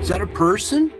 Is that a person?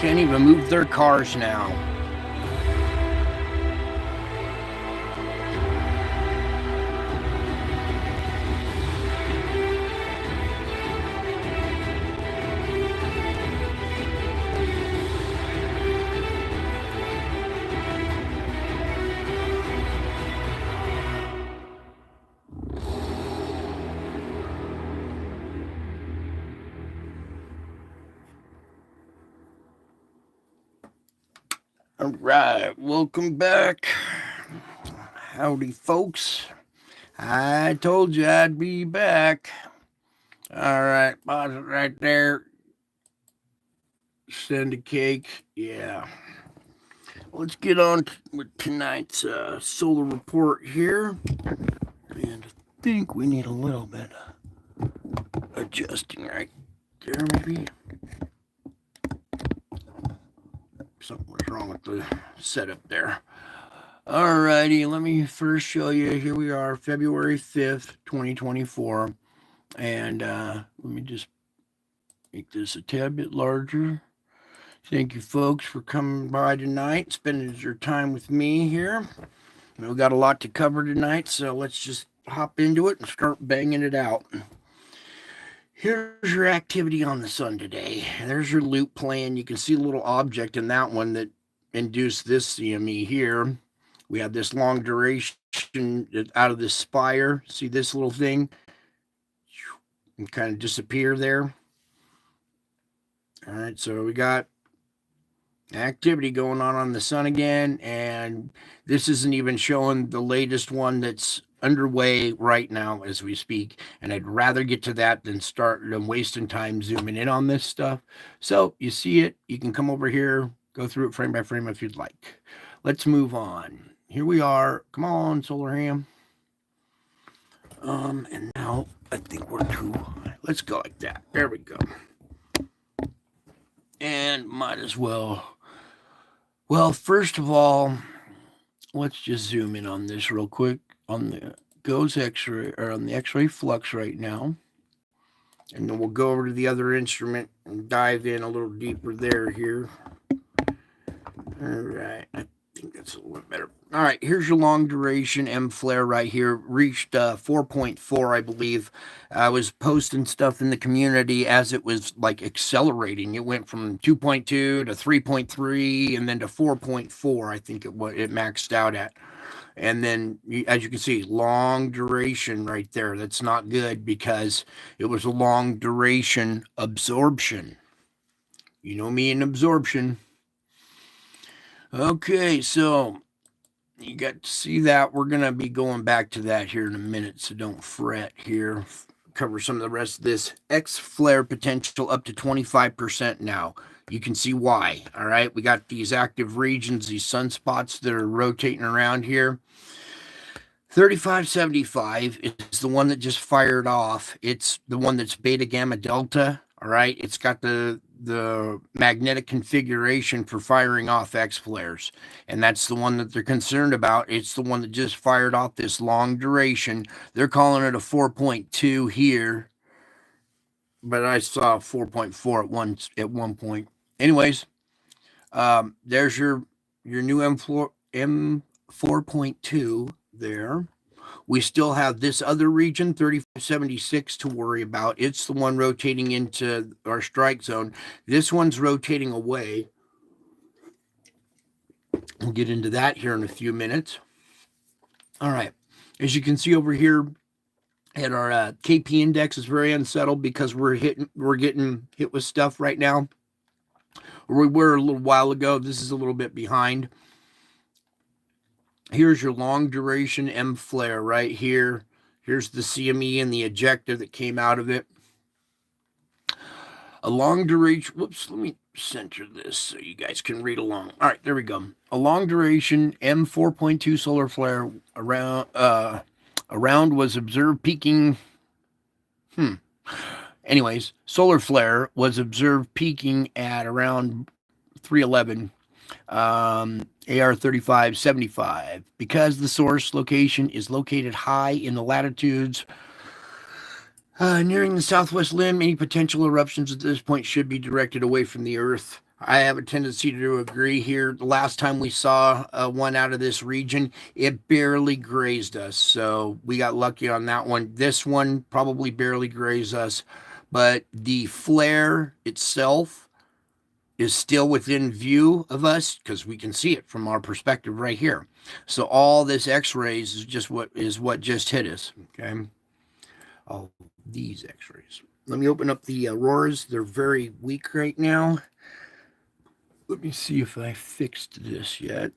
Can't even move their cars now. All right, welcome back. Howdy, folks. I told you I'd be back. All right, pause it right there. Send a cake. Yeah. Let's get on with tonight's solar report here. And I think we need a little bit of adjusting right there, maybe. Something was wrong with the setup there. Alrighty, let me first show you. Here we are, February 5th, 2024. And let me just make this a tad bit larger. Thank you, folks, for coming by tonight, spending your time with me here. We've got a lot to cover tonight, so let's just hop into it and start banging it out. Here's your activity on the sun today. There's your loop playing. You can see a little object in that one that induced this CME here. We have this long duration out of this spire. See this little thing? And kind of disappear there. All right, so we got activity going on the sun again, and this isn't even showing the latest one that's underway right now as we speak, and I'd rather get to that than wasting time zooming in on this stuff. So you see it, you can come over here, go through it frame by frame if you'd like. Let's move on. Here we are. Come on, Solar Ham. And now I think we're too high. Let's go like that. There we go. And might as well. Well, first of all, let's just zoom in on this real quick on the GOES X-ray, or on the X-ray flux right now. And then we'll go over to the other instrument and dive in a little deeper there here. All right, I think that's a little bit better. All right, here's your long duration M flare right here. Reached 4.4, I believe. I was posting stuff in the community as it was like accelerating. It went from 2.2 to 3.3 and then to 4.4. I think it maxed out at. And then, as you can see, long duration right there. That's not good because it was a long duration absorption. You know me and absorption. Okay, so you got to see that. We're going to be going back to that here in a minute, so don't fret here. Cover some of the rest of this. X flare potential up to 25% now. You can see why. All right, we got these active regions, these sunspots that are rotating around here. 3575 is the one that just fired off. It's the one that's beta gamma delta. All right, it's got the magnetic configuration for firing off X flares, and that's the one that they're concerned about. It's the one that just fired off this long duration. They're calling it a 4.2 here, but I saw 4.4 at one point. Anyways, there's your new M4.2 there. We still have this other region, 3576, to worry about. It's the one rotating into our strike zone. This one's rotating away. We'll get into that here in a few minutes. All right. As you can see over here, at our KP index is very unsettled because we're getting hit with stuff right now. We were a little while ago. This is a little bit behind. Here's your long duration M flare right here. Here's the CME and the ejecta that came out of it. A long duration, whoops, let me center this so you guys can read along. All right, there we go. A long duration M4.2 solar flare around was observed peaking. Anyways, solar flare was observed peaking at around 311. AR 3575, because the source location is located high in the latitudes nearing the southwest limb. Any potential eruptions at this point should be directed away from the Earth. I have a tendency to agree here. The last time we saw one out of this region, it barely grazed us, so we got lucky on that one. This one probably barely grazed us, but the flare itself is still within view of us because we can see it from our perspective right here. So all this X-rays is just what just hit us. Okay, all these X-rays. Let me open up the auroras. They're very weak right now. Let me see if I fixed this yet.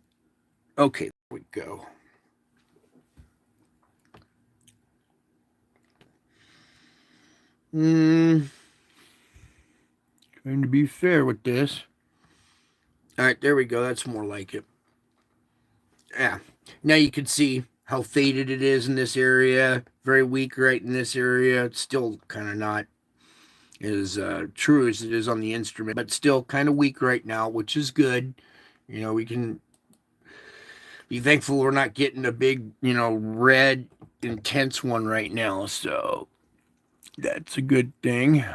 Okay, there we go. Trying to be fair with this. All right, there we go. That's more like it. Yeah. Now you can see how faded it is in this area. Very weak right in this area. It's still kind of not as true as it is on the instrument, but still kind of weak right now, which is good. You know, we can be thankful we're not getting a big, red, intense one right now. So that's a good thing.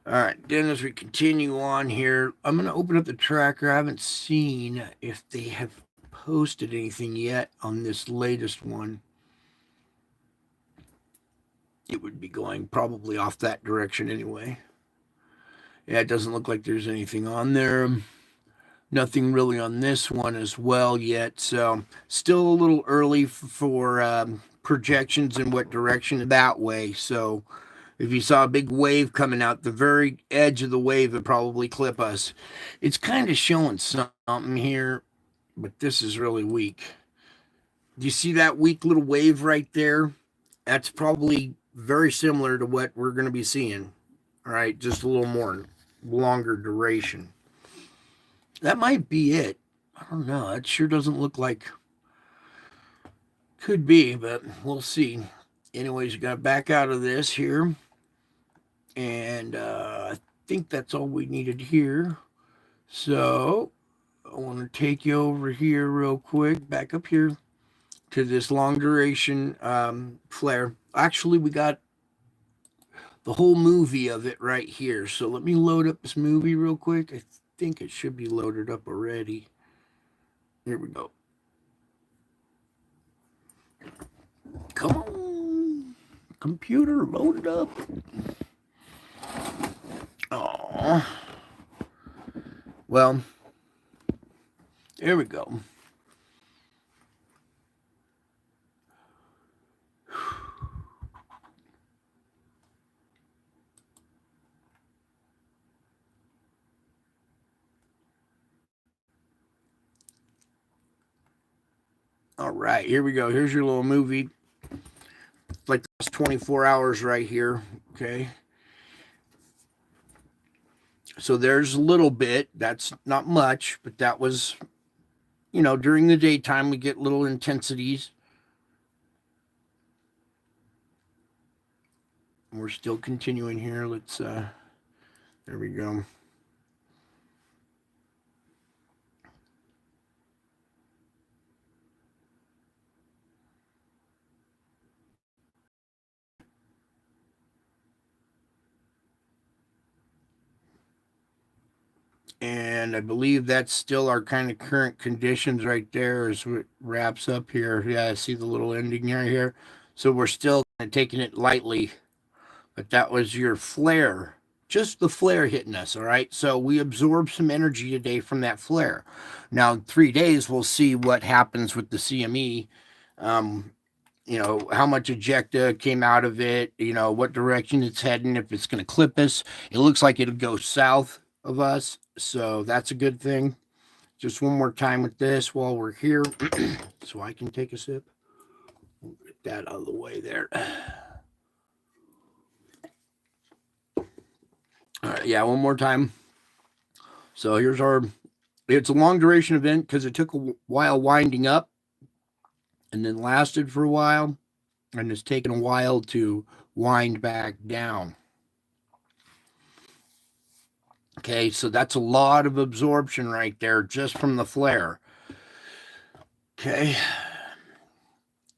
All right, then as we continue on here, I'm going to open up the tracker. I haven't seen if they have posted anything yet on this latest one. It would be going probably off that direction anyway. Yeah, it doesn't look like there's anything on there. Nothing really on this one as well yet. So still a little early for projections in what direction that way. So if you saw a big wave coming out, the very edge of the wave would probably clip us. It's kind of showing something here, but this is really weak. Do you see that weak little wave right there? That's probably very similar to what we're going to be seeing. All right, just a little more longer duration. That might be it. I don't know. It sure doesn't look like. Could be, but we'll see. Anyways, you got to back out of this here. And I think that's all we needed here. So I want to take you over here real quick, back up here to this long duration flare. Actually, we got the whole movie of it right here. So let me load up this movie real quick. I think it should be loaded up already. Here we go. Come on, computer, load it up. Oh, well, there we go. All right, here we go. Here's your little movie. It's like the last 24 hours right here. Okay. So there's a little bit. That's not much, but that was, during the daytime, we get little intensities. We're still continuing here. There we go. And I believe that's still our kind of current conditions right there as it wraps up here. Yeah, I see the little ending here. So we're still kind of taking it lightly, but that was your flare, just the flare hitting us. All right. So we absorbed some energy today from that flare. Now, in 3 days, we'll see what happens with the CME. Um, how much ejecta came out of it, what direction it's heading, if it's going to clip us. It looks like it'll go south of us, so that's a good thing. Just one more time with this while we're here, so I can take a sip. Get that out of the way there. All right, yeah, one more time. So it's a long duration event because it took a while winding up and then lasted for a while, and it's taken a while to wind back down. Okay, so that's a lot of absorption right there just from the flare. Okay,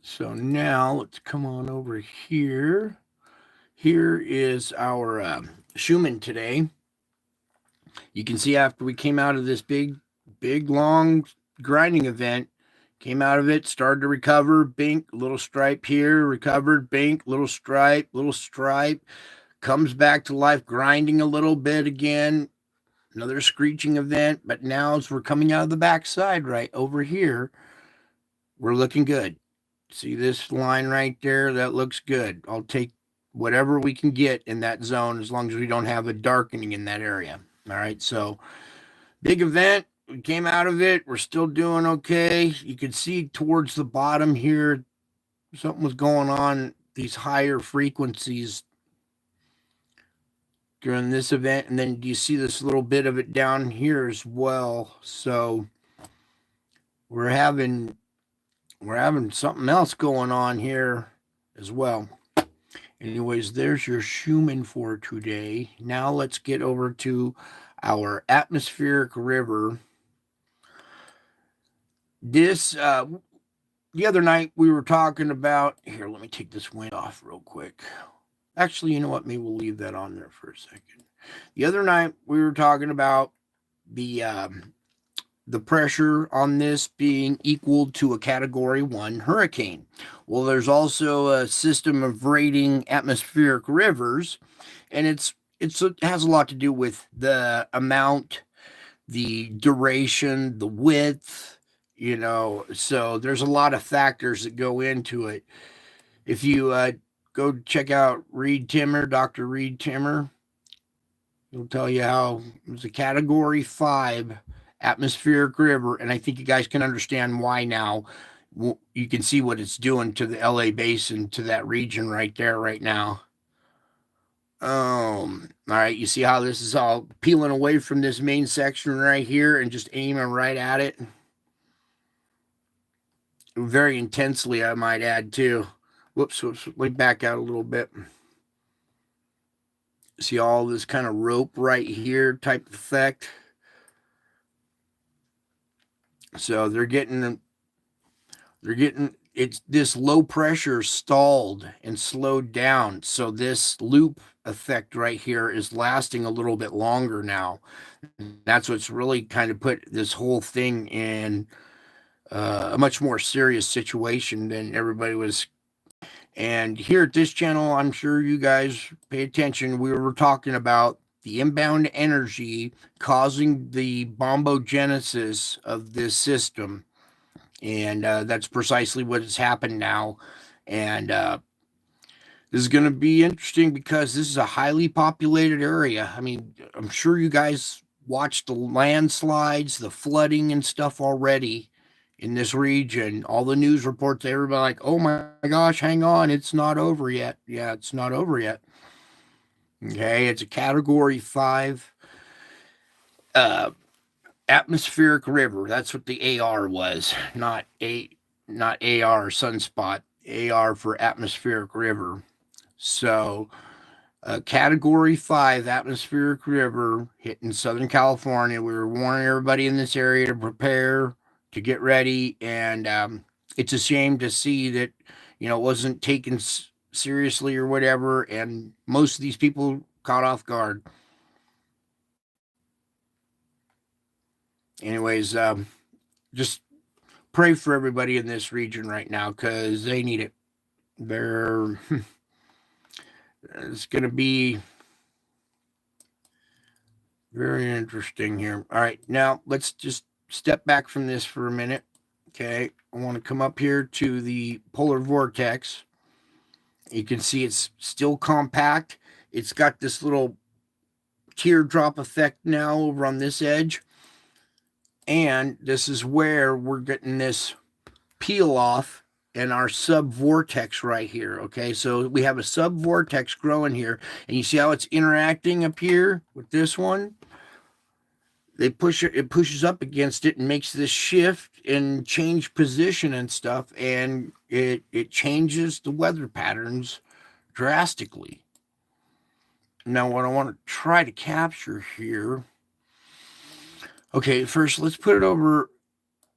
so now let's come on over here. Here is our Schumann today. You can see after we came out of this big, long grinding event, came out of it, started to recover, bink, little stripe here, recovered, bink, little stripe, comes back to life, grinding a little bit again, another screeching event. But now as we're coming out of the backside right over here, we're looking good. See this line right there? That looks good. I'll take whatever we can get in that zone as long as we don't have a darkening in that area. All right. So big event. We came out of it. We're still doing okay. You can see towards the bottom here, something was going on, these higher frequencies during this event. And then you see this little bit of it down here as well. So we're having something else going on here as well. Anyways, there's your Schumann for today. Now let's get over to our atmospheric river. This the other night we were talking about here. Let me take this wind off real quick. Actually, you know what? Maybe we'll leave that on there for a second. The other night we were talking about the pressure on this being equal to a Category 1 hurricane. Well, there's also a system of rating atmospheric rivers, and it has a lot to do with the amount, the duration, the width, so there's a lot of factors that go into it. If you go check out Dr. Reed Timmer, he'll tell you how it's a Category 5 atmospheric river, and I think you guys can understand why now. You can see what it's doing to the LA basin, to that region right there, right now. All right, you see how this is all peeling away from this main section right here and just aiming right at it. Very intensely, I might add, too. Whoops, let me back out a little bit. See all this kind of rope right here type of effect. So they're getting it's this low pressure stalled and slowed down. So this loop effect right here is lasting a little bit longer now. That's what's really kind of put this whole thing in a much more serious situation than everybody was And here at this channel, I'm sure you guys pay attention. We were talking about the inbound energy causing the bombogenesis of this system. And that's precisely what has happened now. And this is going to be interesting because this is a highly populated area. I mean, I'm sure you guys watched the landslides, the flooding and stuff already in this region. All the news reports, everybody like, oh my gosh, hang on, it's not over yet. Yeah, it's not over yet. Okay, it's a Category 5 uh, atmospheric river. That's what the AR was, not AR sunspot. AR for atmospheric river. So, a Category 5 atmospheric river hitting Southern California. We were warning everybody in this area to prepare, to get ready, and it's a shame to see that, you know, it wasn't taken seriously or whatever, and most of these people caught off guard. Anyways, just pray for everybody in this region right now because they need it. They're it's going to be very interesting here. All right, now let's just step back from this for a minute. Okay, I want to come up here to the polar vortex. You can see it's still compact. It's got this little teardrop effect now over on this edge. And this is where we're getting this peel off in our sub-vortex right here. Okay, so we have a sub-vortex growing here. And you see how it's interacting up here with this one? It pushes up against it and makes this shift and change position and stuff, and it changes the weather patterns drastically. Now, what I want to try to capture here. Okay, first let's put it over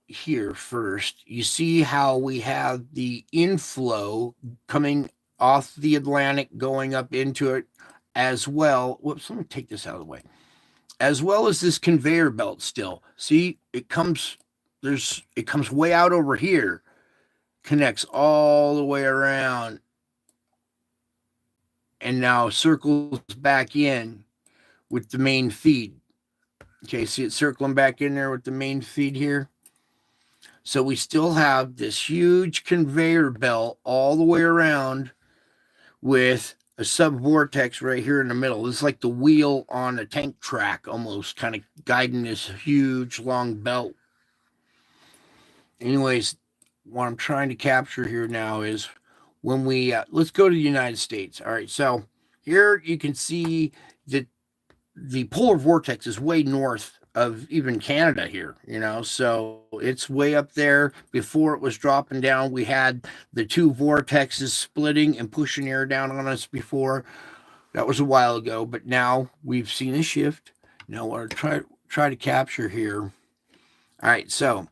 here first. You see how we have the inflow coming off the Atlantic going up into it as well. Whoops, let me take this out of the way. As well as this conveyor belt still. See, it comes way out over here, connects all the way around, and now circles back in with the main feed. Okay, see it circling back in there with the main feed here. So we still have this huge conveyor belt all the way around with a sub-vortex right here in the middle. It's like the wheel on a tank track almost, kind of guiding this huge long belt. Anyways, what I'm trying to capture here now is when we, let's go to the United States. All right, so here you can see that the polar vortex is way north of even Canada here, you know, so it's way up there. Before it was dropping down, we had the two vortexes splitting and pushing air down on us before. That was a while ago, but now we've seen a shift. Now we're try to capture here. All right, so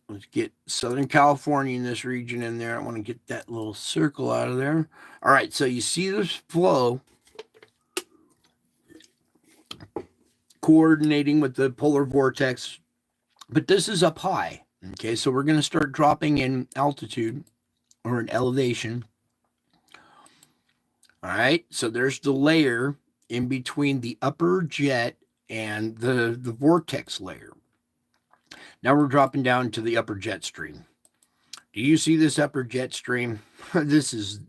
let's get Southern California in this region in there. I want to get that little circle out of there. All right, so you see this flow coordinating with the polar vortex, but this is up high. Okay, so we're going to start dropping in altitude or in elevation. All right, so there's the layer in between the upper jet and the vortex layer. Now we're dropping down to the upper jet stream. Do you see this upper jet stream? This is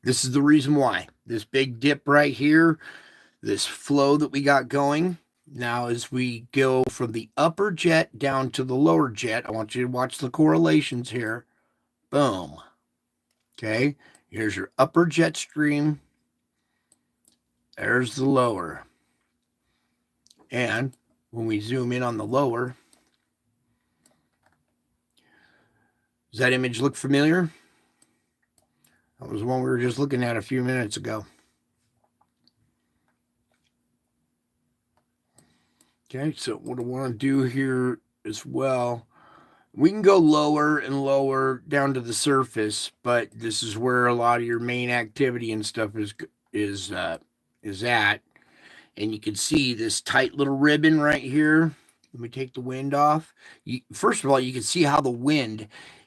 the reason why. This big dip right here, this flow that we got going. Now, as we go from the upper jet down to the lower jet, I want you to watch the correlations here. Boom. Okay, here's your upper jet stream. There's the lower. And when we zoom in on the lower, does that image look familiar? That was the one we were just looking at a few minutes ago. Okay, so what I want to do here as well, we can go lower and lower down to the surface, but this is where a lot of your main activity and stuff is at. And you can see this tight little ribbon right here. Let me take the wind off. First of all, you can see how the wind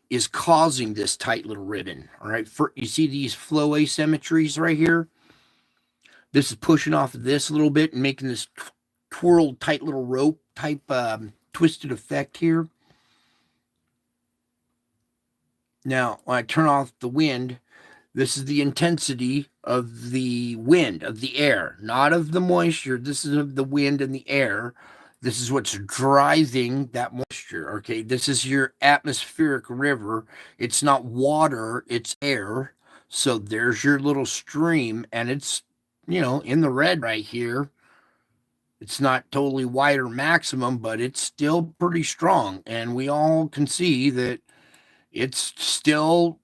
is causing this tight little ribbon. All right, you see these flow asymmetries right here. This is pushing off of this a little bit and making this twirled tight little rope type twisted effect here. Now, when I turn off the wind, this is the intensity of the wind, of the air, not of the moisture. This is of the wind and the air. This is what's driving that moisture, okay? This is your atmospheric river. It's not water, it's air. So there's your little stream, and it's, in the red right here. It's not totally white or maximum, but it's still pretty strong. And we all can see that it's still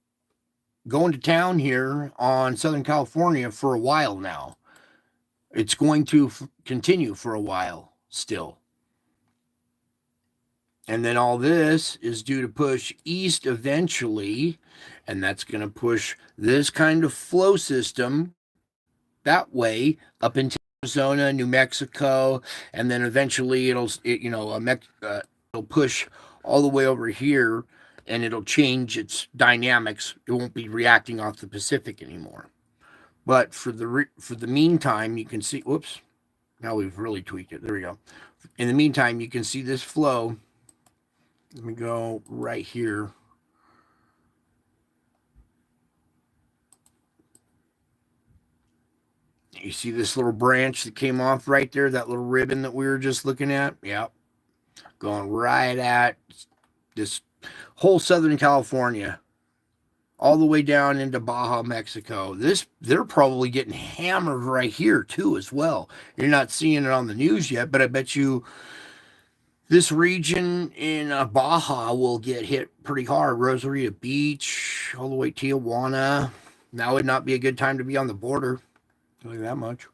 going to town here on Southern California for a while now. It's going to continue for a while still. And then all this is due to push east eventually, and that's going to push this kind of flow system that way up into Arizona, New Mexico, and then eventually it'll push all the way over here, and it'll change its dynamics. It won't be reacting off the Pacific anymore. But for the meantime, you can see, whoops, now we've really tweaked it. There we go. In the meantime, you can see this flow. Let me go right here. You see this little branch that came off right there, that little ribbon that we were just looking at? Yep. Going right at this whole Southern California, all the way down into Baja, Mexico. They're probably getting hammered right here too as well. You're not seeing it on the news yet, but I bet you this region in Baja will get hit pretty hard. Rosarito Beach, all the way to Tijuana. Now would not be a good time to be on the border. Really that much.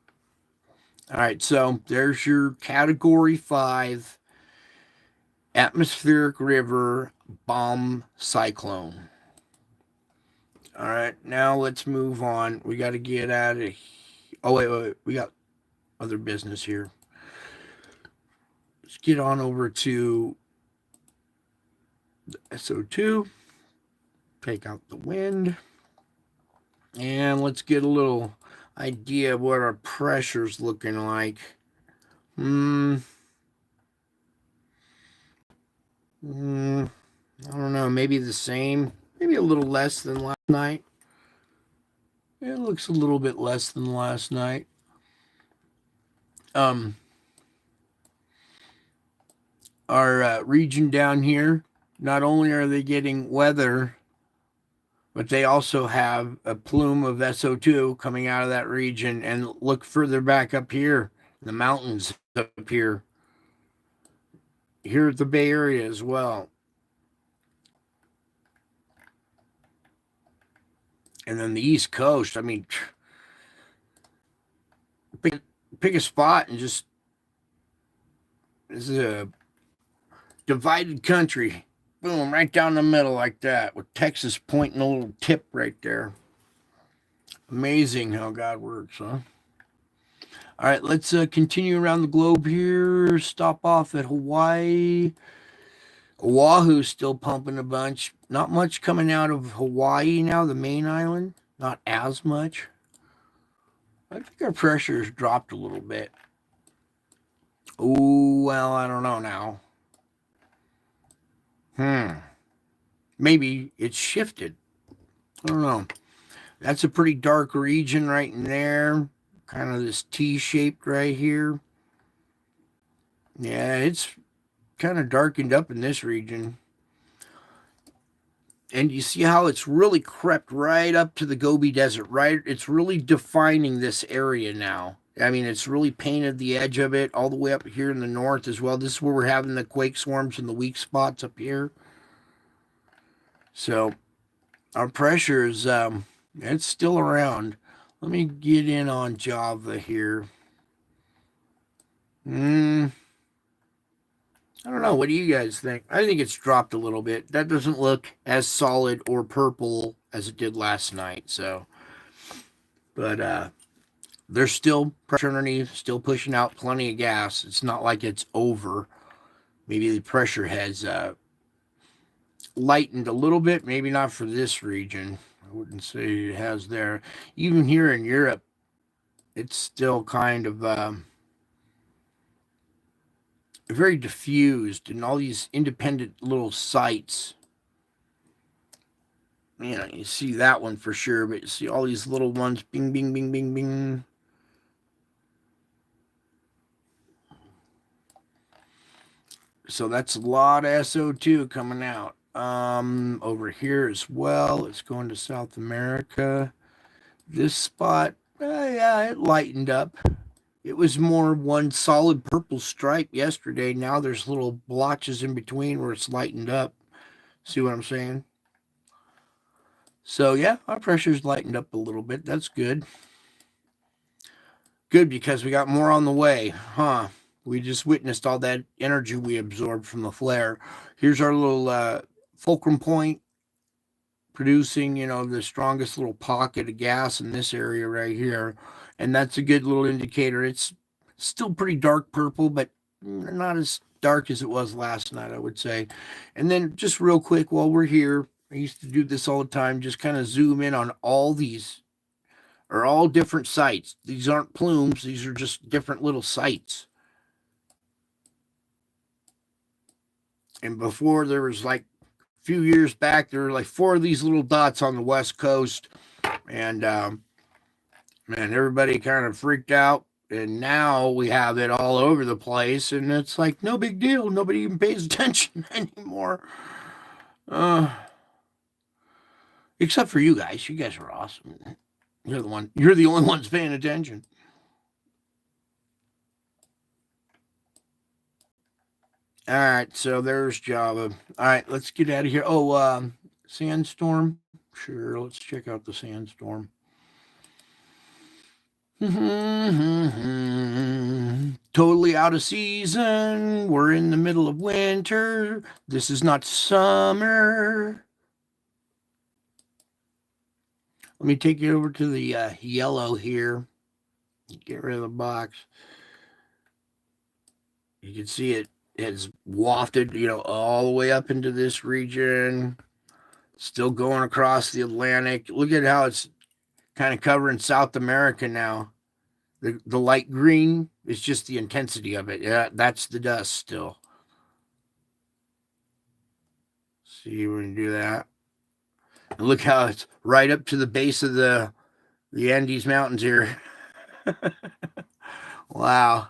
All right, so there's your Category 5 atmospheric river bomb cyclone. All right, now let's move on. We got to get out of here. Oh, wait. We got other business here. Let's get on over to the SO2. Take out the wind. And let's get a little idea of what our pressure's looking like. I don't know, maybe the same, maybe a little less than last night. It looks a little bit less than last night. Our region down here, not only are they getting weather, but they also have a plume of SO2 coming out of that region. And look further back up here, the mountains up here at the Bay Area as well. And then the East Coast, I mean, pick a spot and just, this is a divided country. Boom, right down the middle like that, with Texas pointing a little tip right there. Amazing how God works, huh? All right, let's continue around the globe here. Stop off at Hawaii. Oahu's still pumping a bunch. Not much coming out of Hawaii now, the main island. Not as much. I think our pressure has dropped a little bit. Oh, well, I don't know now. Maybe it's shifted. I don't know. That's a pretty dark region right in there. Kind of this T-shaped right here. Yeah, it's kind of darkened up in this region. And you see how it's really crept right up to the Gobi Desert, right? It's really defining this area now. I mean, it's really painted the edge of it all the way up here in the north as well. This is where we're having the quake swarms and the weak spots up here. So our pressure is, it's still around. Let me get in on Java here. I don't know. What do you guys think? I think it's dropped a little bit. That doesn't look as solid or purple as it did last night. So, but there's still pressure underneath, still pushing out plenty of gas. It's not like it's over. Maybe the pressure has lightened a little bit, maybe not for this region. I wouldn't say it has there. Even here in Europe, it's still kind of very diffused, and all these independent little sites. You know, you see that one for sure, but you see all these little ones, bing, bing, bing, bing, bing. So that's a lot of SO2 coming out. Over here as well, it's going to South America. This spot, yeah, it lightened up. It was more one solid purple stripe yesterday. Now there's little blotches in between where it's lightened up. See what I'm saying? So yeah, our pressure's lightened up a little bit. That's good. Good because we got more on the way, huh? We just witnessed all that energy we absorbed from the flare. Here's our little fulcrum point producing, the strongest little pocket of gas in this area right here. And that's a good little indicator. It's still pretty dark purple, but not as dark as it was last night, I would say. And then just real quick while we're here, I used to do this all the time, just kind of zoom in on all these, are all different sites. These aren't plumes, these are just different little sites. And before there was like a few years back, there were like 4 of these little dots on the West Coast. And man, everybody kind of freaked out. And now we have it all over the place. And it's like, no big deal. Nobody even pays attention anymore. Except for you guys. You guys are awesome. You're the only ones paying attention. All right, so there's Java. All right, let's get out of here. Oh, sandstorm. Sure, let's check out the sandstorm. Totally out of season. We're in the middle of winter. This is not summer. Let me take you over to the yellow here. Get rid of the box. You can see it has wafted, all the way up into this region. Still going across the Atlantic. Look at how it's kind of covering South America now. The light green is just the intensity of it. Yeah, that's the dust still. See when you do that. And look how it's right up to the base of the Andes Mountains here. Wow.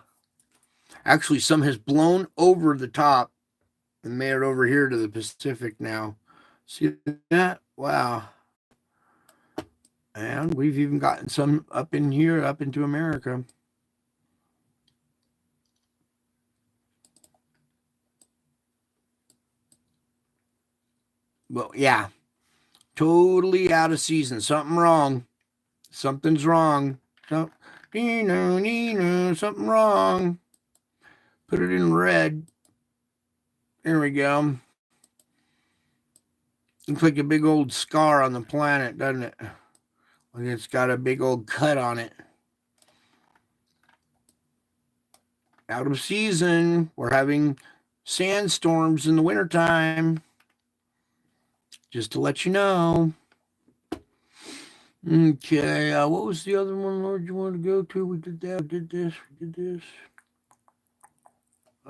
Actually, some has blown over the top and made it over here to the Pacific now. See that? Wow. And we've even gotten some up in here, up into America. Well, yeah. Totally out of season. Something wrong. Something's wrong. Something wrong. Put it in red. There we go. Looks like a big old scar on the planet, doesn't it? Like it's got a big old cut on it. Out of season. We're having sandstorms in the wintertime. Just to let you know. Okay, what was the other one, Lord, you want to go to? We did that, we did this.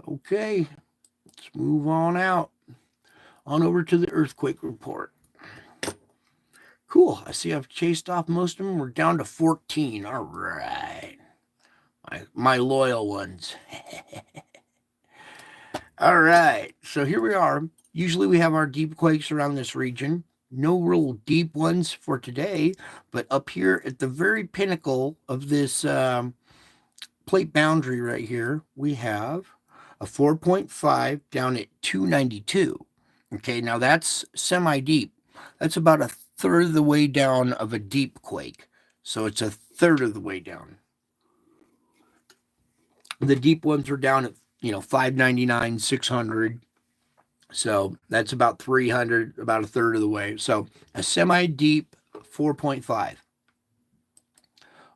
Okay, let's move on out. On over to the earthquake report. Cool, I see I've chased off most of them. We're down to 14. All right. My loyal ones. All right, so here we are. Usually we have our deep quakes around this region. No real deep ones for today, but up here at the very pinnacle of this plate boundary right here, we have a 4.5 down at 292. Okay, now that's semi-deep. That's about a third of the way down of a deep quake. So it's a third of the way down. The deep ones are down at, 599, 600. So that's about 300, about a third of the way. So a semi-deep 4.5.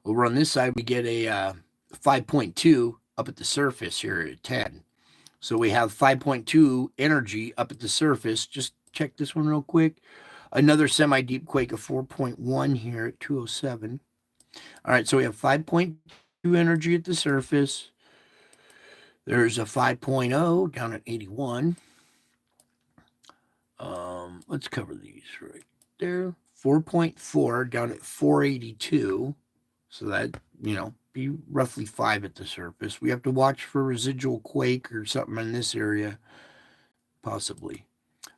Over on this side, we get a 5.2 up at the surface here at 10. So we have 5.2 energy up at the surface, just check this one real quick. Another semi-deep quake of 4.1 here at 207. All right, so we have 5.2 energy at the surface. There's a 5.0 down at 81. Let's cover these right there. 4.4 down at 482. So that, be roughly 5 at the surface. We have to watch for residual quake or something in this area, possibly.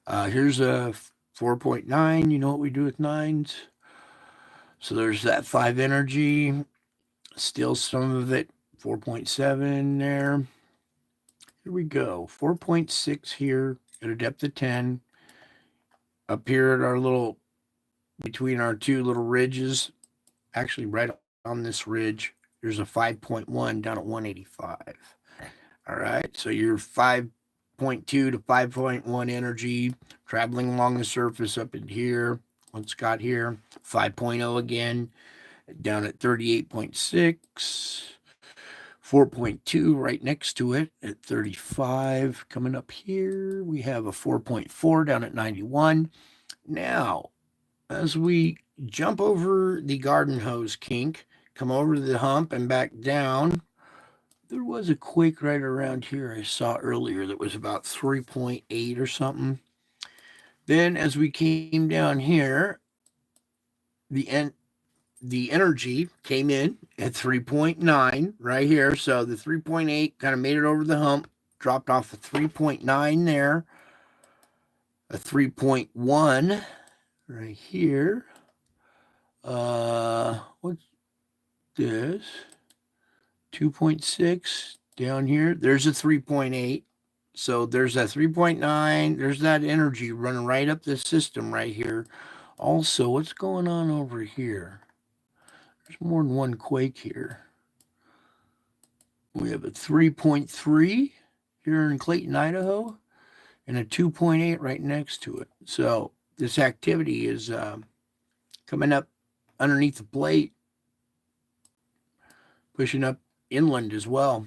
Here's a 4.9. You know what we do with nines? So there's that 5 energy. Still some of it, 4.7 there. Here we go. 4.6 here at a depth of 10. Up here at our little, between our two little ridges, actually right on this ridge, there's a 5.1 down at 185. All right, so you're 5.2 to 5.1 energy traveling along the surface up in here. What's got here? 5.0 again, down at 38.6. 4.2 right next to it at 35. Coming up here, we have a 4.4 down at 91. Now, as we jump over the garden hose kink, come over the hump and back down, there was a quake right around here I saw earlier that was about 3.8 or something. Then as we came down here, the energy came in at 3.9 right here. So the 3.8 kind of made it over the hump, dropped off a 3.9 there, a 3.1 right here. What's this? 2.6 down here. There's a 3.8. So there's that 3.9. There's that energy running right up the system right here. Also, what's going on over here? There's more than one quake here. We have a 3.3 here in Clayton, Idaho, and a 2.8 right next to it. So this activity is coming up underneath the plate, pushing up inland as well.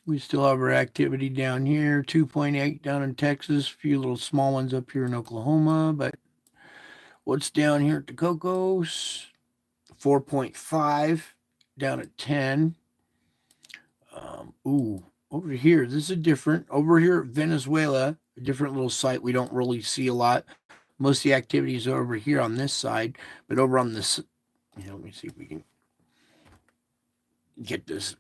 We still have our activity down here, 2.8 down in Texas, a few little small ones up here in Oklahoma, but what's down here at the Cocos? 4.5 down at 10. Over here, this is a different, over here at Venezuela, a different little site we don't really see a lot. Most of the activities are over here on this side, but over on this, let me see if we can get this.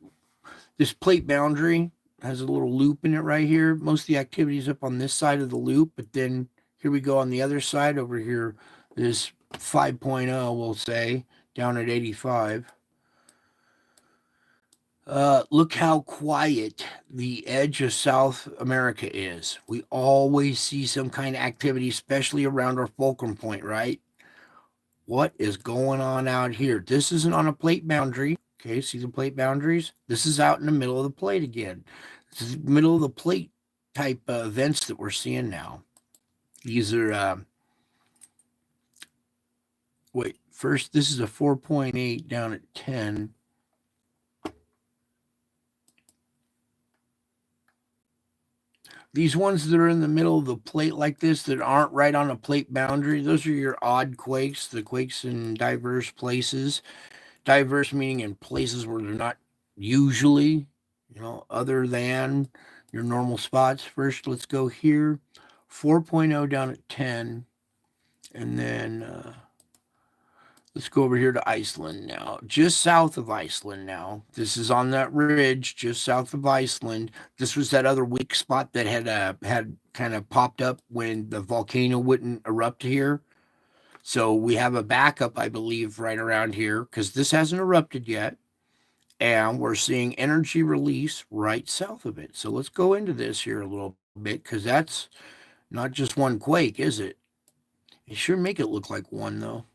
This plate boundary has a little loop in it right here. Most of the activity is up on this side of the loop, but then here we go on the other side over here. This 5.0, we'll say, down at 85. Look how quiet the edge of South America is. We always see some kind of activity, especially around our fulcrum point, right? What is going on out here? This isn't on a plate boundary. Okay, see the plate boundaries? This is out in the middle of the plate again. This is the middle of the plate type events that we're seeing now. These are, first, this is a 4.8 down at 10. These ones that are in the middle of the plate like this that aren't right on a plate boundary, those are your odd quakes, the quakes in diverse places. Diverse meaning in places where they're not usually, other than your normal spots. First, let's go here. 4.0 down at 10. And then let's go over here to Iceland now. Just south of Iceland now. This is on that ridge just south of Iceland. This was that other weak spot that had kind of popped up when the volcano wouldn't erupt here. So we have a backup, I believe, right around here because this hasn't erupted yet. And we're seeing energy release right south of it. So let's go into this here a little bit because that's not just one quake, is it? It sure make it look like one, though.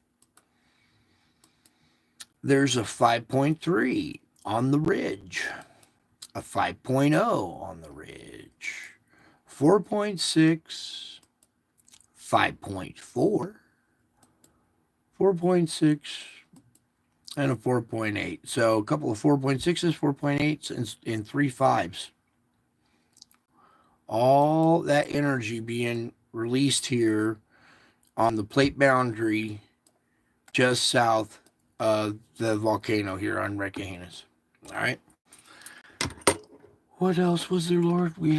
There's a 5.3 on the ridge, a 5.0 on the ridge, 4.6, 5.4, 4.6, and a 4.8. So a couple of 4.6s, 4.8s, and 3 5s. all that energy being released here on the plate boundary just south of the volcano here on Reykjanes. All right. What else was there, Lord? We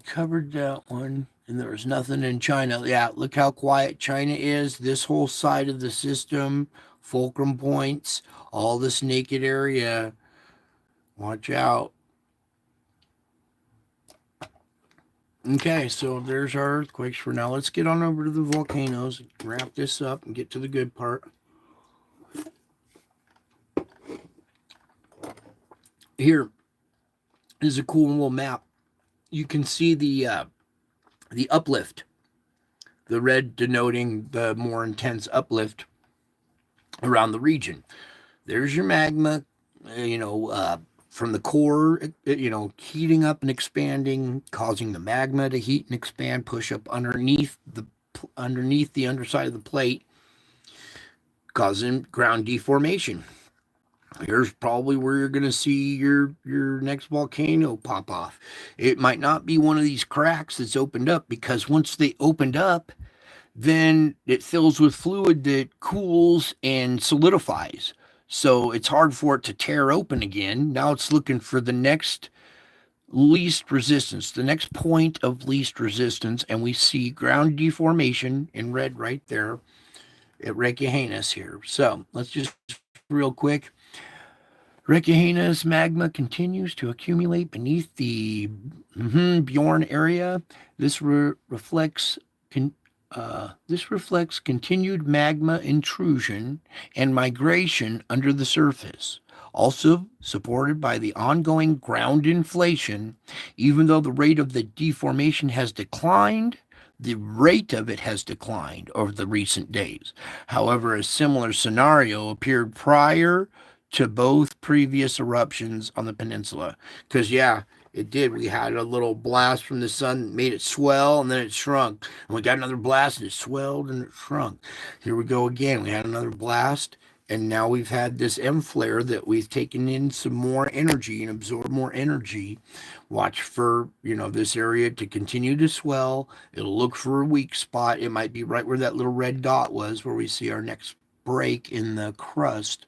covered that one, and there was nothing in China. Yeah, look how quiet China is. This whole side of the system, fulcrum points, all this naked area. Watch out. Okay, so there's our earthquakes for now. Let's get on over to the volcanoes, wrap this up, and get to the good part. Here is a cool little map. You can see the uplift, the red denoting the more intense uplift around the region. There's your magma, from the core, heating up and expanding, causing the magma to heat and expand, push up underneath the underside of the plate, causing ground deformation. Here's probably where you're going to see your next volcano pop off. It might not be one of these cracks that's opened up, because once they opened up, then it fills with fluid that cools and solidifies. So it's hard for it to tear open again. Now it's looking for the next least resistance, the next point of least resistance, and we see ground deformation in red right there at Reykjanes here. So let's just real quick. Reykjanes magma continues to accumulate beneath the Bjorn area. This reflects continued magma intrusion and migration under the surface, also supported by the ongoing ground inflation. Even though the rate of the deformation has declined, the rate of it has declined over the recent days. However, a similar scenario appeared prior to both previous eruptions on the peninsula. Because, yeah, it did. We had a little blast from the sun, made it swell, and then it shrunk. And we got another blast, and it swelled and it shrunk. Here we go again. We had another blast, and now we've had this M flare that we've taken in some more energy and absorbed more energy. Watch for, this area to continue to swell. It'll look for a weak spot. It might be right where that little red dot was, where we see our next break in the crust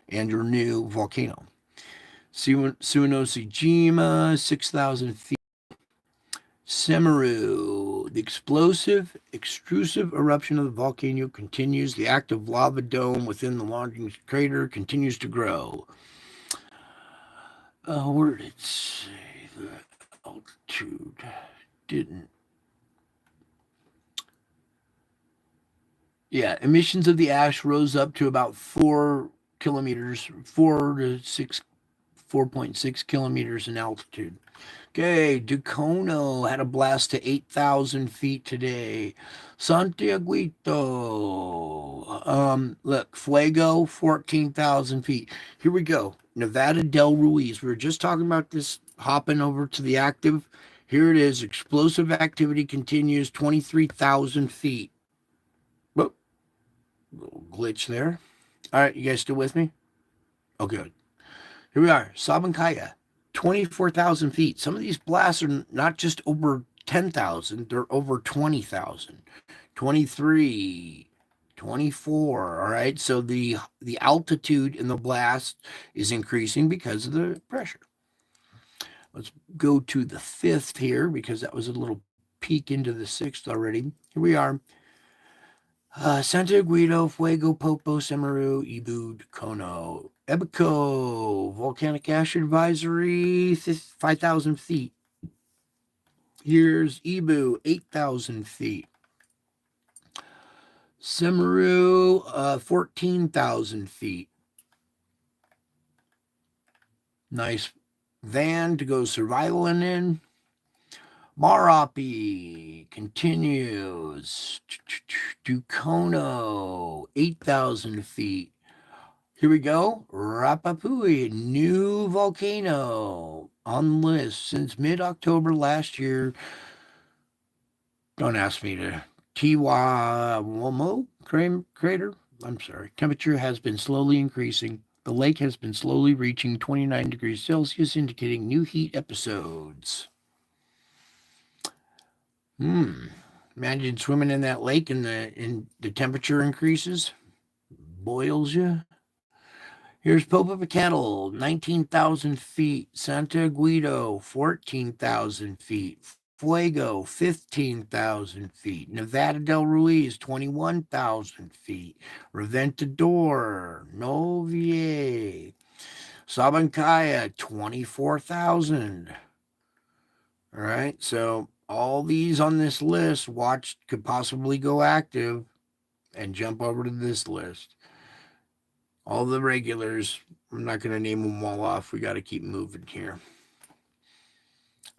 and your new volcano. Suwanosejima, 6,000 feet. Semeru, the explosive, extrusive eruption of the volcano continues. The active lava dome within the launching crater continues to grow. Where did it say the altitude? Didn't. Yeah, emissions of the ash rose up to about 4 kilometers, 4.6 kilometers in altitude. Okay, Ducono had a blast to 8,000 feet today. Santiaguito, look, Fuego, 14,000 feet. Here we go. Nevada del Ruiz. We were just talking about this, hopping over to the active. Here it is. Explosive activity continues, 23,000 feet. Whoop, little glitch there. All right, you guys still with me? Oh, good. Here we are, Sabancaya, 24,000 feet. Some of these blasts are not just over 10,000, they're over 20,000, 23, 24. All right, so the altitude in the blast is increasing because of the pressure. Let's go to the 5th here, because that was a little peek into the 6th already. Here we are. Santa Guido, Fuego, Popo, Semeru, Ibu, Kono, Ebico, Volcanic Ash Advisory, 5,000 feet. Here's Ibu, 8,000 feet. Semeru, 14,000 feet. Nice van to go survivaling in. Marapi continues. Ducono, 8,000 feet. Here we go. Rapapui, new volcano on the list since mid-October last year. Don't ask me to. Tiwawomo crater. I'm sorry. Temperature has been slowly increasing. The lake has been slowly reaching 29 degrees Celsius, indicating new heat episodes. Imagine swimming in that lake and the temperature increases, boils you. Here's Popocatépetl, 19,000 feet. Santa Guido, 14,000 feet. Fuego, 15,000 feet. Nevada del Ruiz, 21,000 feet. Reventador, Novier. Sabancaya, 24,000. All right, so all these on this list could possibly go active and jump over to this list. All the regulars, I'm not going to name them all off. We got to keep moving here.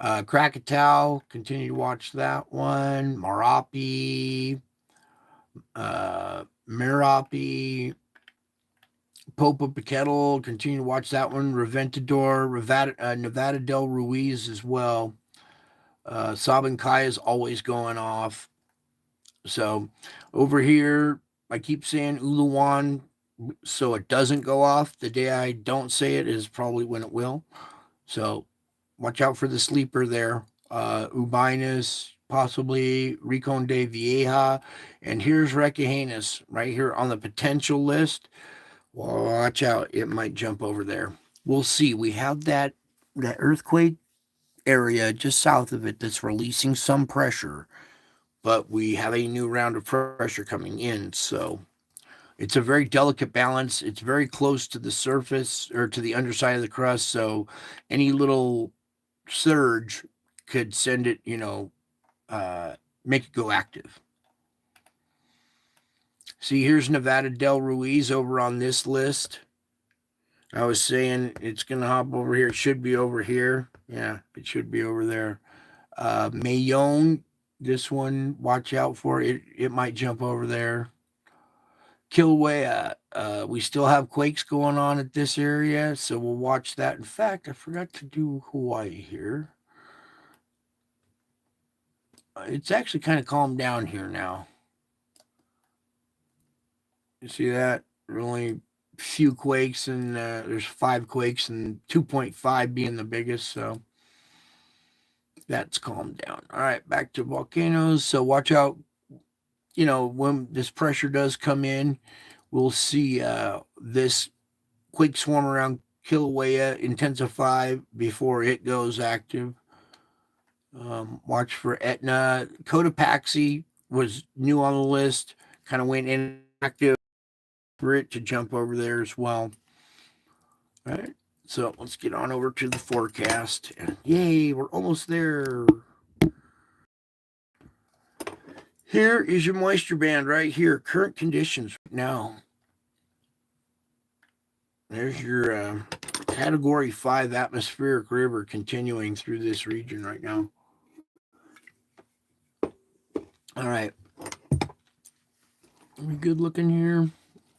Krakatoa, continue to watch that one. Marapi, Marapi, Popocatépetl, continue to watch that one. Reventador, Nevada del Ruiz as well. Sabancaya is always going off. So over here, I keep saying Uluwan, so it doesn't go off. The day I don't say it is probably when it will. So watch out for the sleeper there. Ubinus, possibly Rincon de Vieja. And here's Recahenus right here on the potential list. Watch out. It might jump over there. We'll see. We have that earthquake area just south of it that's releasing some pressure, but we have a new round of pressure coming in. So it's a very delicate balance. It's very close to the surface or to the underside of the crust. So any little surge could send it, make it go active. See, here's Nevada del Ruiz over on this list. I was saying it's going to hop over here. It should be over here. Yeah, it should be over there. Mayonne, this one, watch out for it. It might jump over there. Kilauea, we still have quakes going on at this area, so we'll watch that. In fact, I forgot to do Hawaii here. It's actually kind of calmed down here now. You see that? Really few quakes, and there's 5 quakes, and 2.5 being the biggest, so that's calmed down. All right, back to volcanoes. So watch out, when this pressure does come in, we'll see this quake swarm around Kilauea intensify before it goes active. Watch for Etna. Cotopaxi was new on the list, kind of went inactive for it to jump over there as well. All right, so let's get on over to the forecast. And yay, we're almost there. Here is your moisture band right here. Current conditions right now. There's your Category 5 atmospheric river continuing through this region right now. All right. Are we good looking here?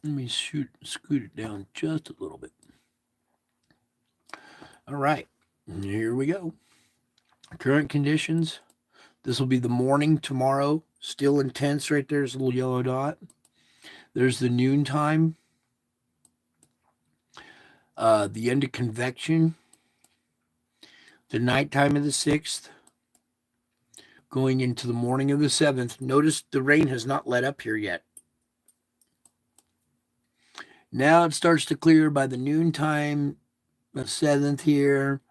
Let me scoot it down just a little bit. All right. Here we go. Current conditions. This will be the morning tomorrow. Still intense right there. There's a little yellow dot. There's the noontime. The end of convection. The nighttime of the 6th. Going into the morning of the 7th. Notice the rain has not let up here yet. Now it starts to clear by the noontime, the 7th here.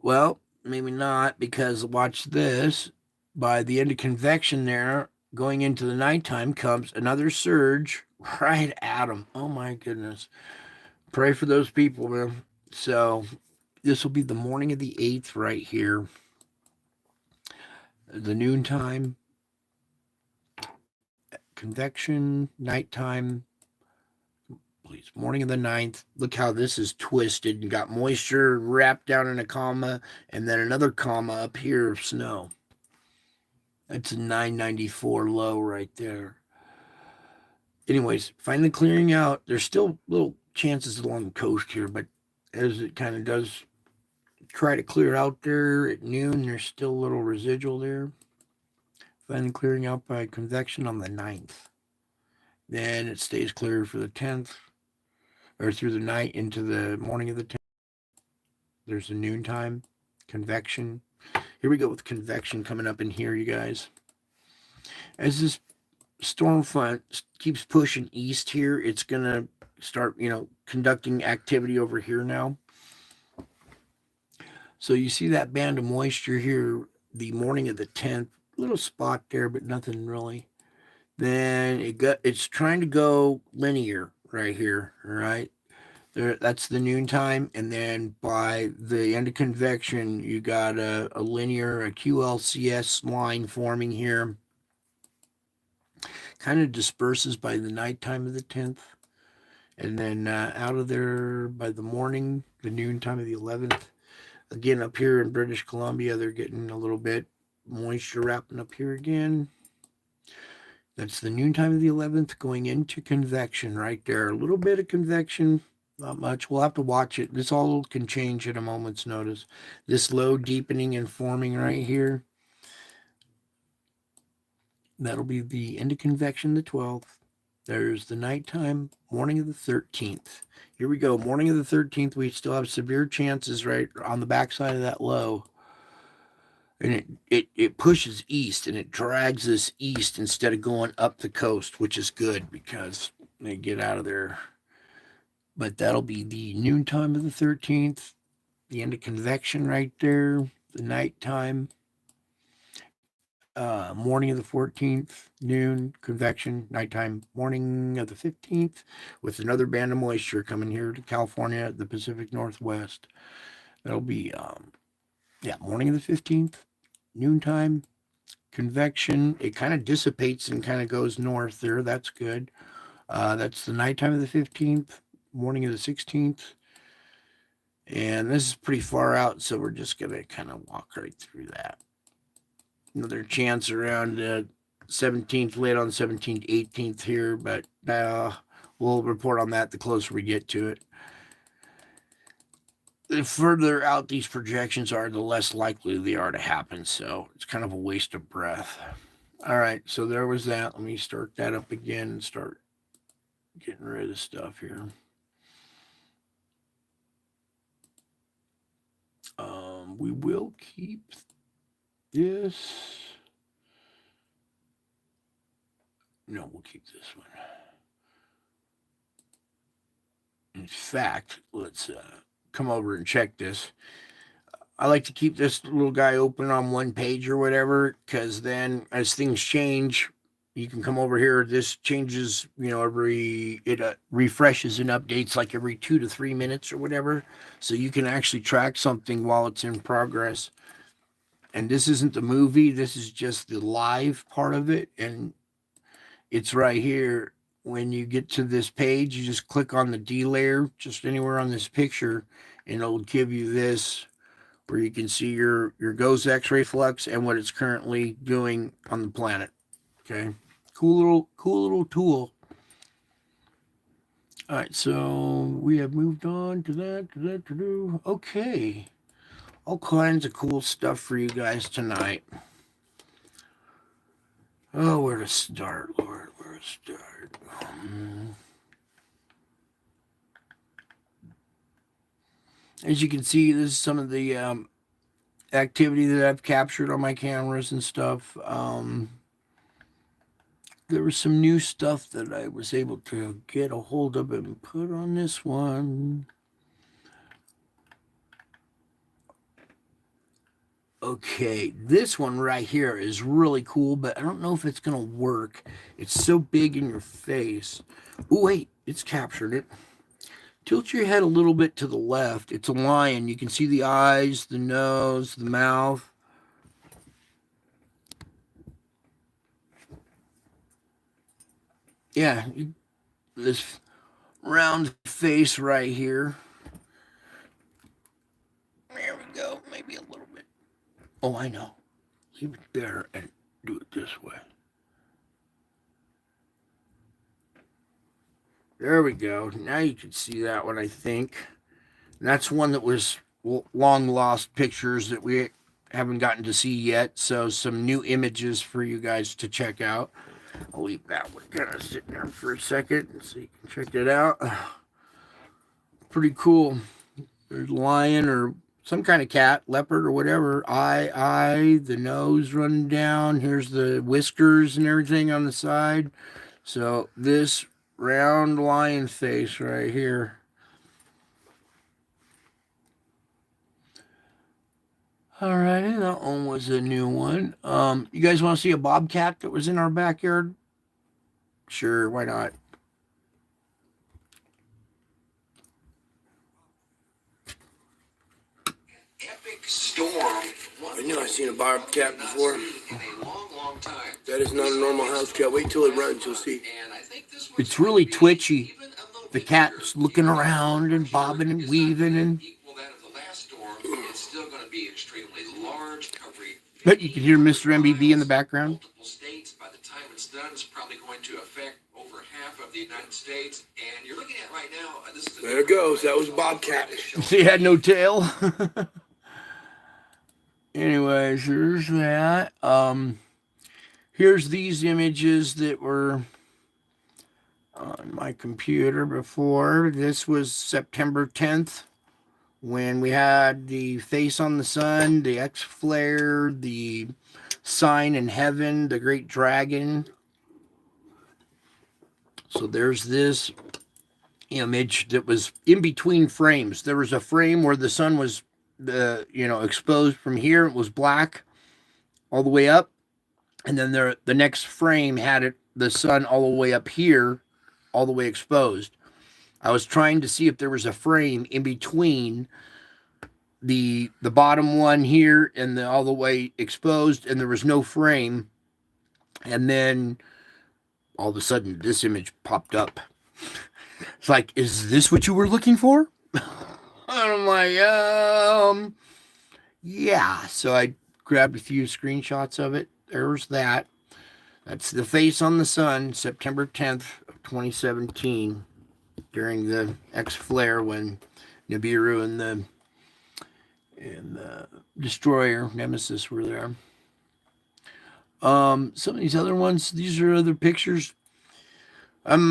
Well, maybe not, because watch this. By the end of convection there, going into the nighttime comes another surge right at them. Oh my goodness. Pray for those people, man. So this will be the morning of the 8th right here. The noontime, convection, nighttime, please. Morning of the 9th. Look how this is twisted. You got moisture wrapped down in a comma, and then another comma up here of snow. That's a 994 low right there. Anyways, finally clearing out. There's still little chances along the coast here, but as it kind of does try to clear out there at noon, there's still a little residual there. Finally clearing out by convection on the 9th. Then it stays clear for the 10th, or through the night into the morning of the 10th. There's the noontime convection. Here we go with convection coming up in here, you guys. As this storm front keeps pushing east here, it's going to start, conducting activity over here now. So you see that band of moisture here the morning of the 10th, little spot there, but nothing really. Then it's trying to go linear right here, all right? There, that's the noontime, and then by the end of convection, you got a linear, a QLCS line forming here. Kind of disperses by the nighttime of the 10th, and then out of there by the morning, the noontime of the 11th. Again, up here in British Columbia, they're getting a little bit moisture wrapping up here again. That's the noontime of the 11th going into convection right there. A little bit of convection, not much. We'll have to watch it. This all can change at a moment's notice. This low deepening and forming right here, that'll be the end of convection, the 12th. There's the nighttime, morning of the 13th. Here we go. Morning of the 13th, we still have severe chances right on the backside of that low. And it pushes east, and it drags us east instead of going up the coast, which is good because they get out of there. But that'll be the noontime of the 13th, the end of convection right there, the nighttime, morning of the 14th, noon, convection, nighttime, morning of the 15th, with another band of moisture coming here to California, the Pacific Northwest. That'll be, morning of the 15th, noontime, convection. It kind of dissipates and kind of goes north there. That's good. That's the nighttime of the 15th, morning of the 16th. And this is pretty far out, so we're just going to kind of walk right through that. Another chance around 17th, late on 17th, 18th here, but we'll report on that the closer we get to it. The further out these projections are, the less likely they are to happen, so it's kind of a waste of breath. All right, so there was that. Let me start that up again and start getting rid of stuff here. We will keep this. No, we'll keep this one. In fact, let's come over and check this. I like to keep this little guy open on one page or whatever, because then as things change, you can come over here. This changes, it refreshes and updates like every 2 to 3 minutes or whatever. So you can actually track something while it's in progress. And this isn't the movie. This is just the live part of it. And it's right here. When you get to this page, you just click on the D layer, just anywhere on this picture, and it'll give you this, where you can see your GOES X-ray flux and what it's currently doing on the planet. Okay, cool little tool. All right, so we have moved on to that. Okay, all kinds of cool stuff for you guys tonight. Oh, where to start, Lord? Where to start? As you can see, this is some of the activity that I've captured on my cameras and stuff. There was some new stuff that I was able to get a hold of and put on this one. Okay, this one right here is really cool, but I don't know if it's going to work. It's so big in your face. Oh, wait, it's captured it. Tilt your head a little bit to the left. It's a lion. You can see the eyes, the nose, the mouth. Yeah, this round face right here. There we go. Maybe a little bit. Oh, I know. Leave it there and do it this way. There we go. Now you can see that one, I think. And that's one that was long lost pictures that we haven't gotten to see yet. So some new images for you guys to check out. I'll leave that one kind of sitting there for a second so you can check it out. Pretty cool. There's a lion or some kind of cat, leopard or whatever. The nose running down. Here's the whiskers and everything on the side. So this round lion face right here. Alrighty, that one was a new one. You guys want to see a bobcat that was in our backyard? Sure, why not? Epic storm. I knew I've seen a bobcat before. That is not a normal house cat. Wait till it runs, you'll see. It's really twitchy. The cat's looking around and bobbing and weaving and. But you can hear Mr. MBB in the background. Multiple states. By the time it's done, it's probably going to affect over half of the United States. And you're looking at right now. There it goes. That was a bobcat. He had no tail. Anyways, here's that. Here's these images that were on my computer before. This was September 10th. When we had the face on the sun, the X flare, the sign in heaven, the great dragon. So there's this image that was in between frames. There was a frame where the sun was, exposed from here. It was black all the way up, and then the next frame had the sun all the way up here, all the way exposed. I was trying to see if there was a frame in between the bottom one here and all the way exposed, and there was no frame. And then all of a sudden this image popped up. It's like, is this what you were looking for? And I'm like, yeah. So I grabbed a few screenshots of it. There's that. That's the face on the sun, September 10th of 2017. During the X flare when Nibiru and the destroyer Nemesis were there. Some of these other ones, these are other pictures. I'm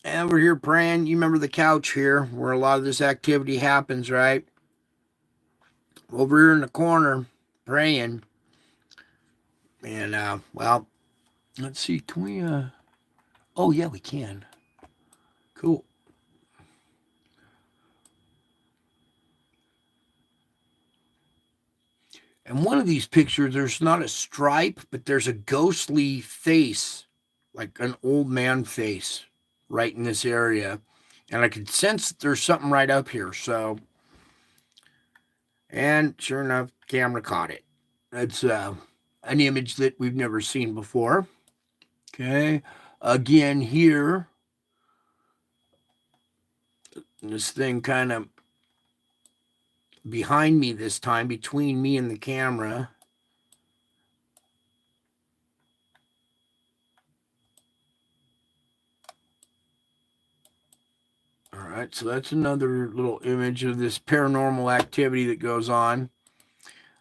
over here praying. You remember the couch here where a lot of this activity happens, right? Over here in the corner praying. And well, let's see, can we oh yeah, we can. Cool. And one of these pictures, there's not a stripe, but there's a ghostly face, like an old man face, right in this area. And I could sense that there's something right up here. So, and sure enough, camera caught it. It's an image that we've never seen before. Okay. Again, here. This thing kind of behind me this time, between me and the camera. All right, so that's another little image of this paranormal activity that goes on.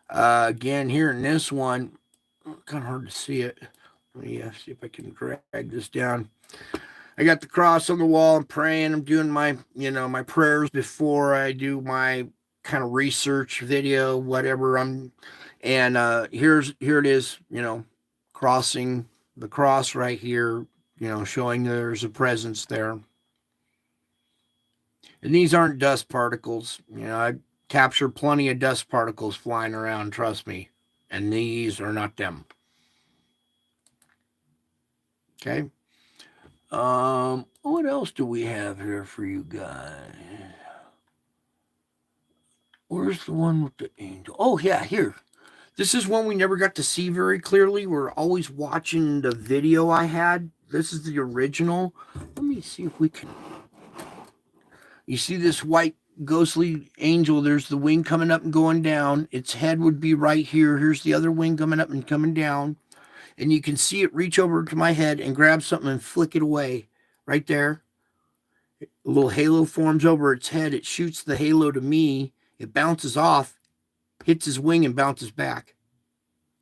Again, here in this one, kind of hard to see it. Let me see if I can drag this down. I got the cross on the wall. I'm praying. I'm doing my, my prayers before I do my kind of research video, whatever. And here it is, crossing the cross right here, showing there's a presence there. And these aren't dust particles. I capture plenty of dust particles flying around, trust me. And these are not them. Okay. What else do we have here for you guys? Where's the one with the angel? Oh, yeah, here. This is one we never got to see very clearly. We're always watching the video I had. This is the original. Let me see if we can. You see this white ghostly angel? There's the wing coming up and going down. Its head would be right here. Here's the other wing coming up and coming down. And you can see it reach over to my head and grab something and flick it away. Right there. A little halo forms over its head. It shoots the halo to me. It bounces off, hits his wing, and bounces back.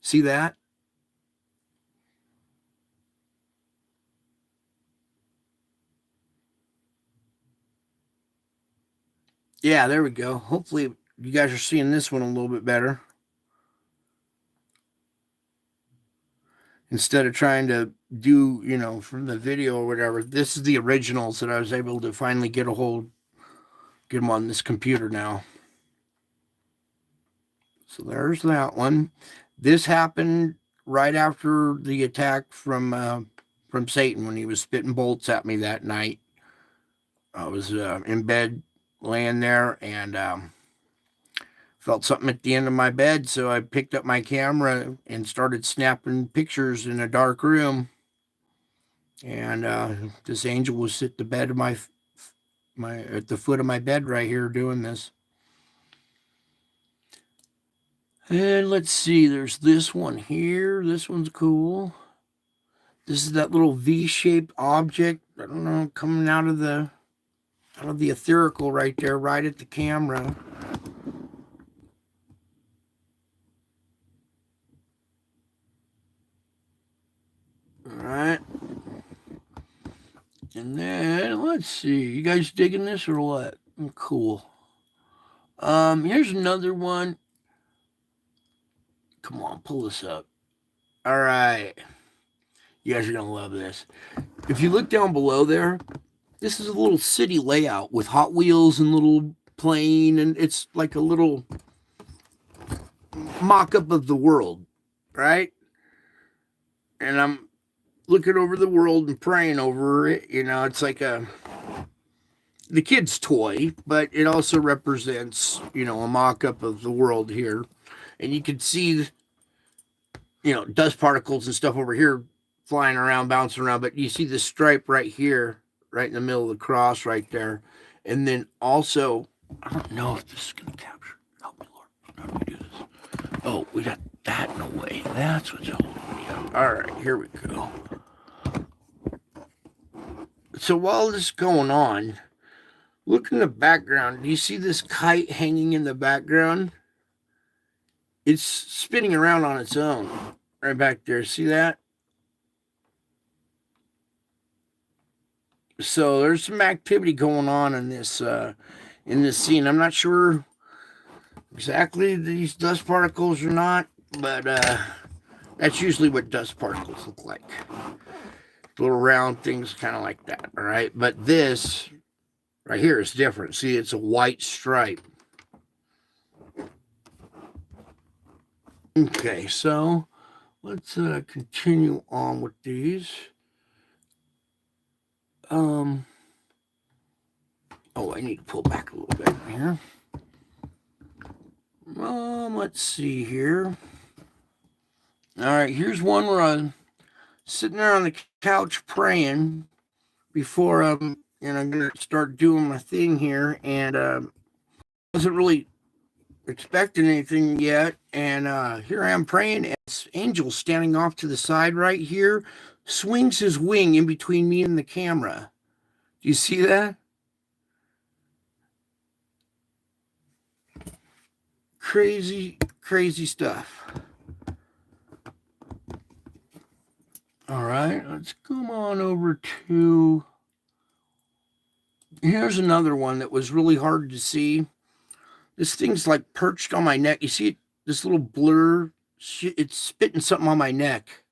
See that? Yeah, there we go. Hopefully you guys are seeing this one a little bit better. Instead of trying to do, from the video or whatever, this is the originals that I was able to finally get them on this computer now. So there's that one. This happened right after the attack from Satan when he was spitting bolts at me that night. I was in bed laying there and felt something at the end of my bed, so I picked up my camera and started snapping pictures in a dark room. And this angel was at the bed of my at the foot of my bed right here doing this. And let's see, there's this one here. This one's cool. This is that little V-shaped object, I don't know, coming out of the etherical right there, right at the camera. All right. And then let's see, you guys digging this or what? Cool. Here's another one. Come on, pull this up. All right. You guys are gonna love this. If you look down below there, this is a little city layout with Hot Wheels and little plane, and it's like a little mock-up of the world, right? And I'm looking over the world and praying over it. It's like the kid's toy, but it also represents, a mock-up of the world here. And you can see, dust particles and stuff over here flying around, bouncing around, but you see the stripe right here, right in the middle of the cross right there. And then also, I don't know if this is going to capture. Help me, Lord. How do we do this? Oh, we got that in a way. That's what's holding me up. All right, here we go. So while this is going on, look in the background. Do you see this kite hanging in the background? It's spinning around on its own right back there. See that? So there's some activity going on in this scene. I'm not sure exactly these dust particles or not, but that's usually what dust particles look like. Little round things kind of like that, all right? But this right here is different. See, it's a white stripe. Okay, so let's continue on with these. Oh, I need to pull back a little bit here. Let's see here. All right, here's one where I'm sitting there on the couch praying before I'm gonna start doing my thing here, and wasn't really expecting anything yet, and here I am praying, and this angel standing off to the side right here swings his wing in between me and the camera. Do you see that? Crazy, crazy stuff. All right, let's come on over to... Here's another one that was really hard to see. This thing's like perched on my neck. You see it, this little blur? It's spitting something on my neck.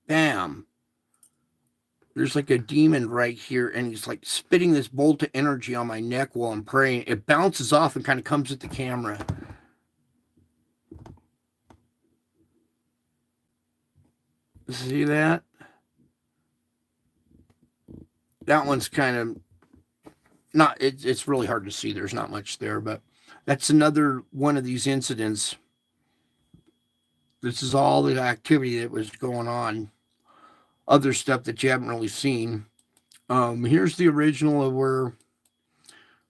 Bam. There's like a demon right here, and he's like spitting this bolt of energy on my neck while I'm praying. It bounces off and kind of comes at the camera. See that? That one's kind of not, it's really hard to see. There's not much there, but that's another one of these incidents. This is all the activity that was going on. Other stuff that you haven't really seen. Here's the original of where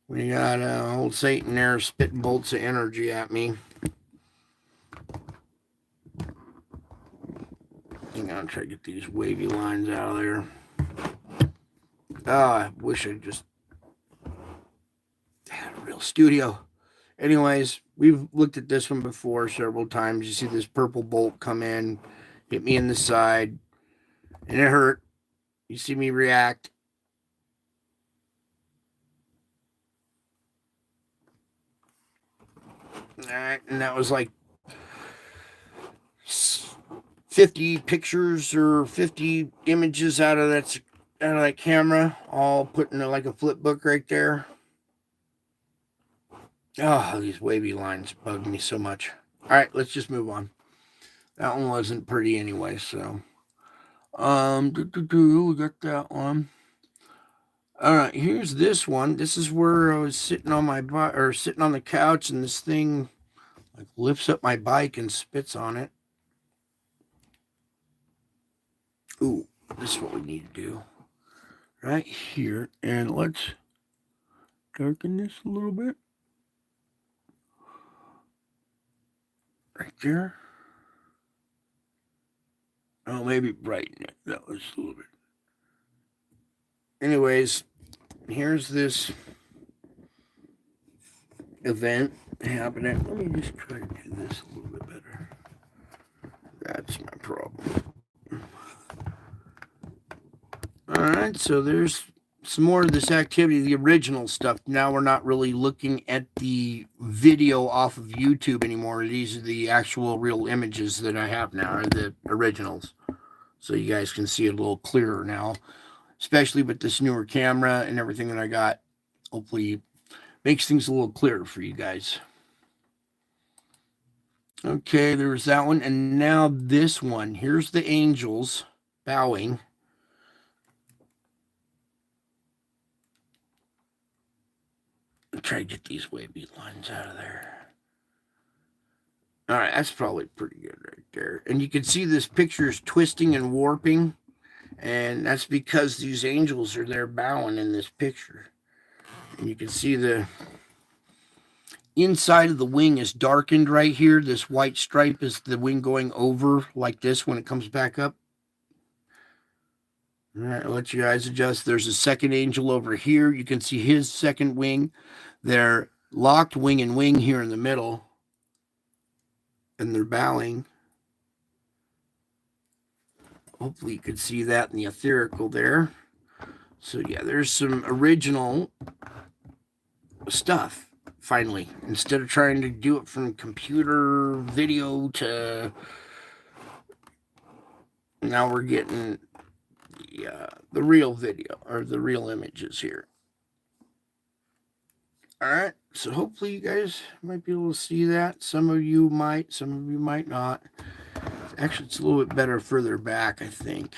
we got old Satan there spitting bolts of energy at me. I'm gonna try to get these wavy lines out of there. I wish I just had a real studio. Anyways, we've looked at this one before several times. You see this purple bolt come in, hit me in the side, and it hurt. You see me react. All right, and that was like 50 pictures or 50 images out of that camera, all put in like a flip book right there. Oh, these wavy lines bug me so much. All right, let's just move on. That one wasn't pretty anyway, so we got that one. All right, here's this one. This is where I was sitting on my or sitting on the couch, and this thing like lifts up my bike and spits on it. Ooh, this is what we need to do right here, and let's darken this a little bit right there. Oh, maybe brighten it. That was a little bit. Anyways, here's this event happening. Let me just try to do this a little bit better. That's my problem. All right, so there's some more of this activity, the original stuff. Now we're not really looking at the video off of YouTube anymore. These are the actual real images that I have now, are the originals. So you guys can see it a little clearer now, especially with this newer camera and everything that I got. Hopefully makes things a little clearer for you guys. Okay, there was that one. And now this one. Here's the angels bowing. I'll try to get these wavy lines out of there. All right, that's probably pretty good right there. And you can see this picture is twisting and warping. And that's because these angels are there bowing in this picture. And you can see the inside of the wing is darkened right here. This white stripe is the wing going over like this when it comes back up. All right, I'll let you guys adjust. There's a second angel over here. You can see his second wing. They're locked wing and wing here in the middle. And they're bowing. Hopefully you can see that in the etherical there. So yeah, there's some original stuff, finally. Instead of trying to do it from computer video to... Now we're getting the real video, or the real images here. All right, so hopefully you guys might be able to see that. Some of you might, some of you might not. Actually, it's a little bit better further back, I think.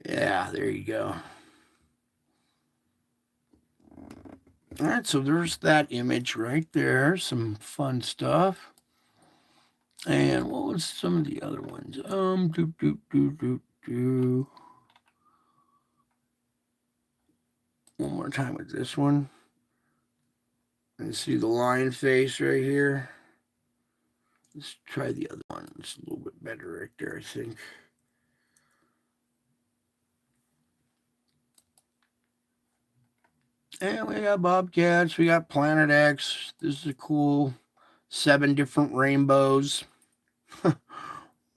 Yeah, there you go. All right, so there's that image right there. Some fun stuff. And what was some of the other ones? One more time with this one. And see the lion face right here. Let's try the other one. It's a little bit better right there, I think. And we got bobcats. We got Planet X. This is a cool 7 different rainbows.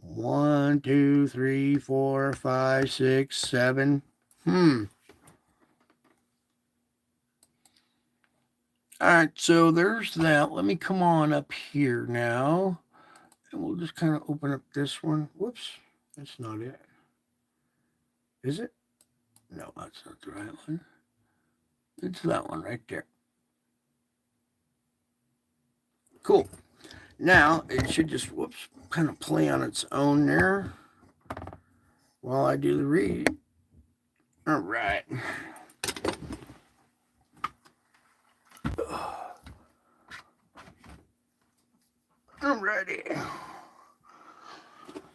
1, 2, 3, 4, 5, 6, 7. All right, so there's that. Let me come on up here now. And we'll just kind of open up this one. Whoops, that's not it. Is it? No, that's not the right one. It's that one right there. Cool. Now, it should just, kind of play on its own there while I do the read. All right. I'm ready.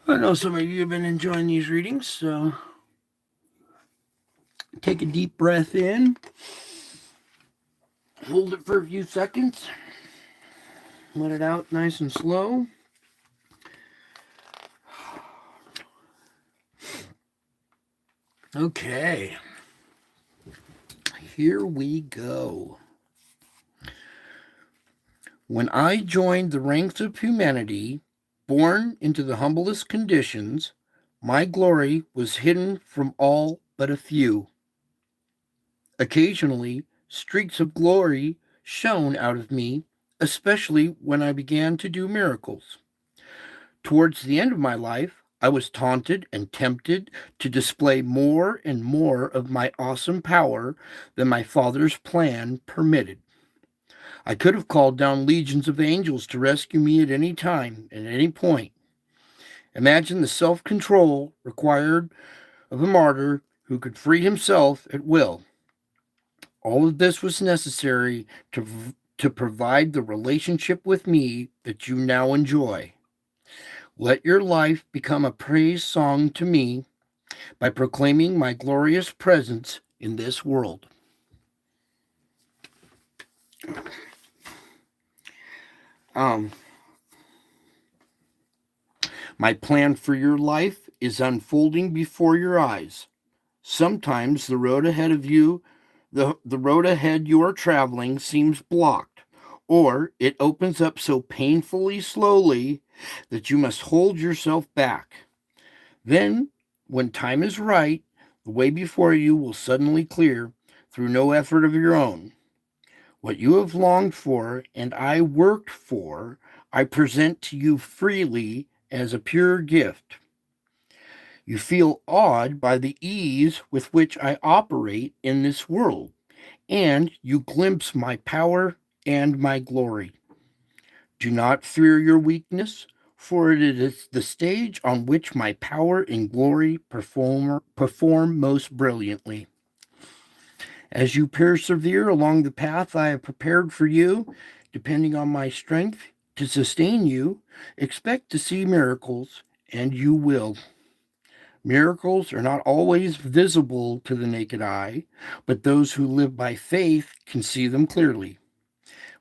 I know some of you have been enjoying these readings, so take a deep breath in. Hold it for a few seconds. Let it out nice and slow. Okay. Here we go. When I joined the ranks of humanity, born into the humblest conditions, my glory was hidden from all but a few. Occasionally, streaks of glory shone out of me especially when I began to do miracles. Towards the end of my life, I was taunted and tempted to display more and more of my awesome power than my Father's plan permitted. I could have called down legions of angels to rescue me at any time, at any point. Imagine the self control required of a martyr who could free himself at will. All of this was necessary to provide the relationship with me that you now enjoy. Let your life become a praise song to me by proclaiming my glorious presence in this world. My plan for your life is unfolding before your eyes. Sometimes the road ahead of you, the road ahead you are traveling seems blocked, or it opens up so painfully slowly that you must hold yourself back. Then, when time is right, the way before you will suddenly clear through no effort of your own. What you have longed for and I worked for, I present to you freely as a pure gift. You feel awed by the ease with which I operate in this world, and you glimpse my power and my glory. Do not fear your weakness, for it is the stage on which my power and glory perform most brilliantly. As you persevere along the path I have prepared for you, depending on my strength to sustain you, expect to see miracles, and you will. Miracles are not always visible to the naked eye, but those who live by faith can see them clearly.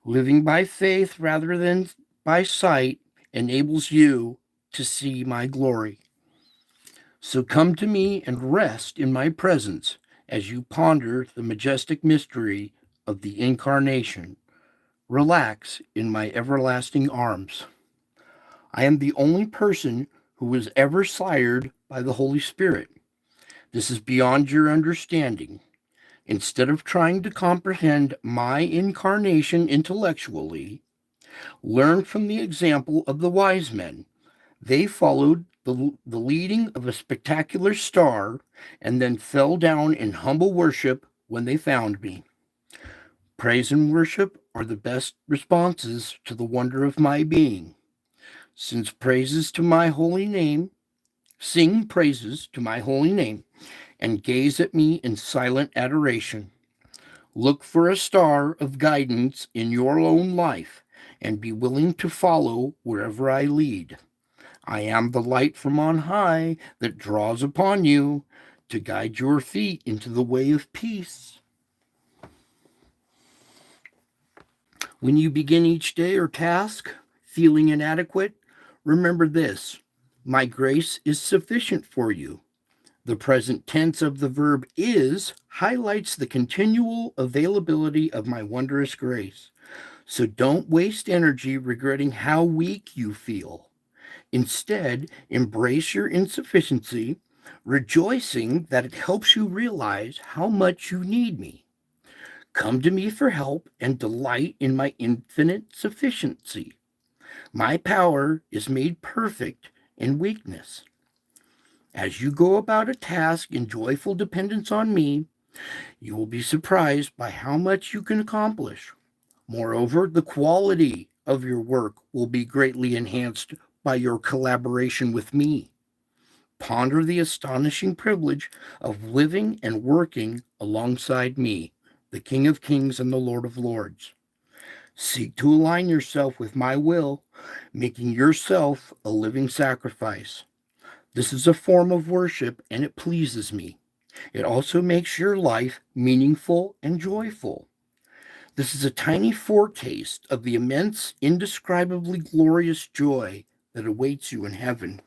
Living by faith rather than by sight enables you to see my glory. So come to me and rest in my presence as you ponder the majestic mystery of the Incarnation. Relax in my everlasting arms. I am the only person who was ever sired by the Holy Spirit. This is beyond your understanding. Instead of trying to comprehend my incarnation intellectually, learn from the example of the wise men. They followed the leading of a spectacular star and then fell down in humble worship when they found me. Praise and worship are the best responses to the wonder of my being. Since praises to my holy name, sing praises to my holy name, and gaze at me in silent adoration. Look for a star of guidance in your own life and be willing to follow wherever I lead. I am the light from on high that draws upon you to guide your feet into the way of peace. When you begin each day or task feeling inadequate, remember this: my grace is sufficient for you. The present tense of the verb is highlights the continual availability of my wondrous grace. So don't waste energy regretting how weak you feel. Instead, embrace your insufficiency, rejoicing that it helps you realize how much you need me. Come to me for help and delight in my infinite sufficiency. My power is made perfect in weakness. As you go about a task in joyful dependence on me, you will be surprised by how much you can accomplish. Moreover, the quality of your work will be greatly enhanced by your collaboration with me. Ponder the astonishing privilege of living and working alongside me, the King of Kings and the Lord of Lords. Seek to align yourself with my will, making yourself a living sacrifice. This is a form of worship and it pleases me. It also makes your life meaningful and joyful. This is a tiny foretaste of the immense, indescribably glorious joy that awaits you in heaven.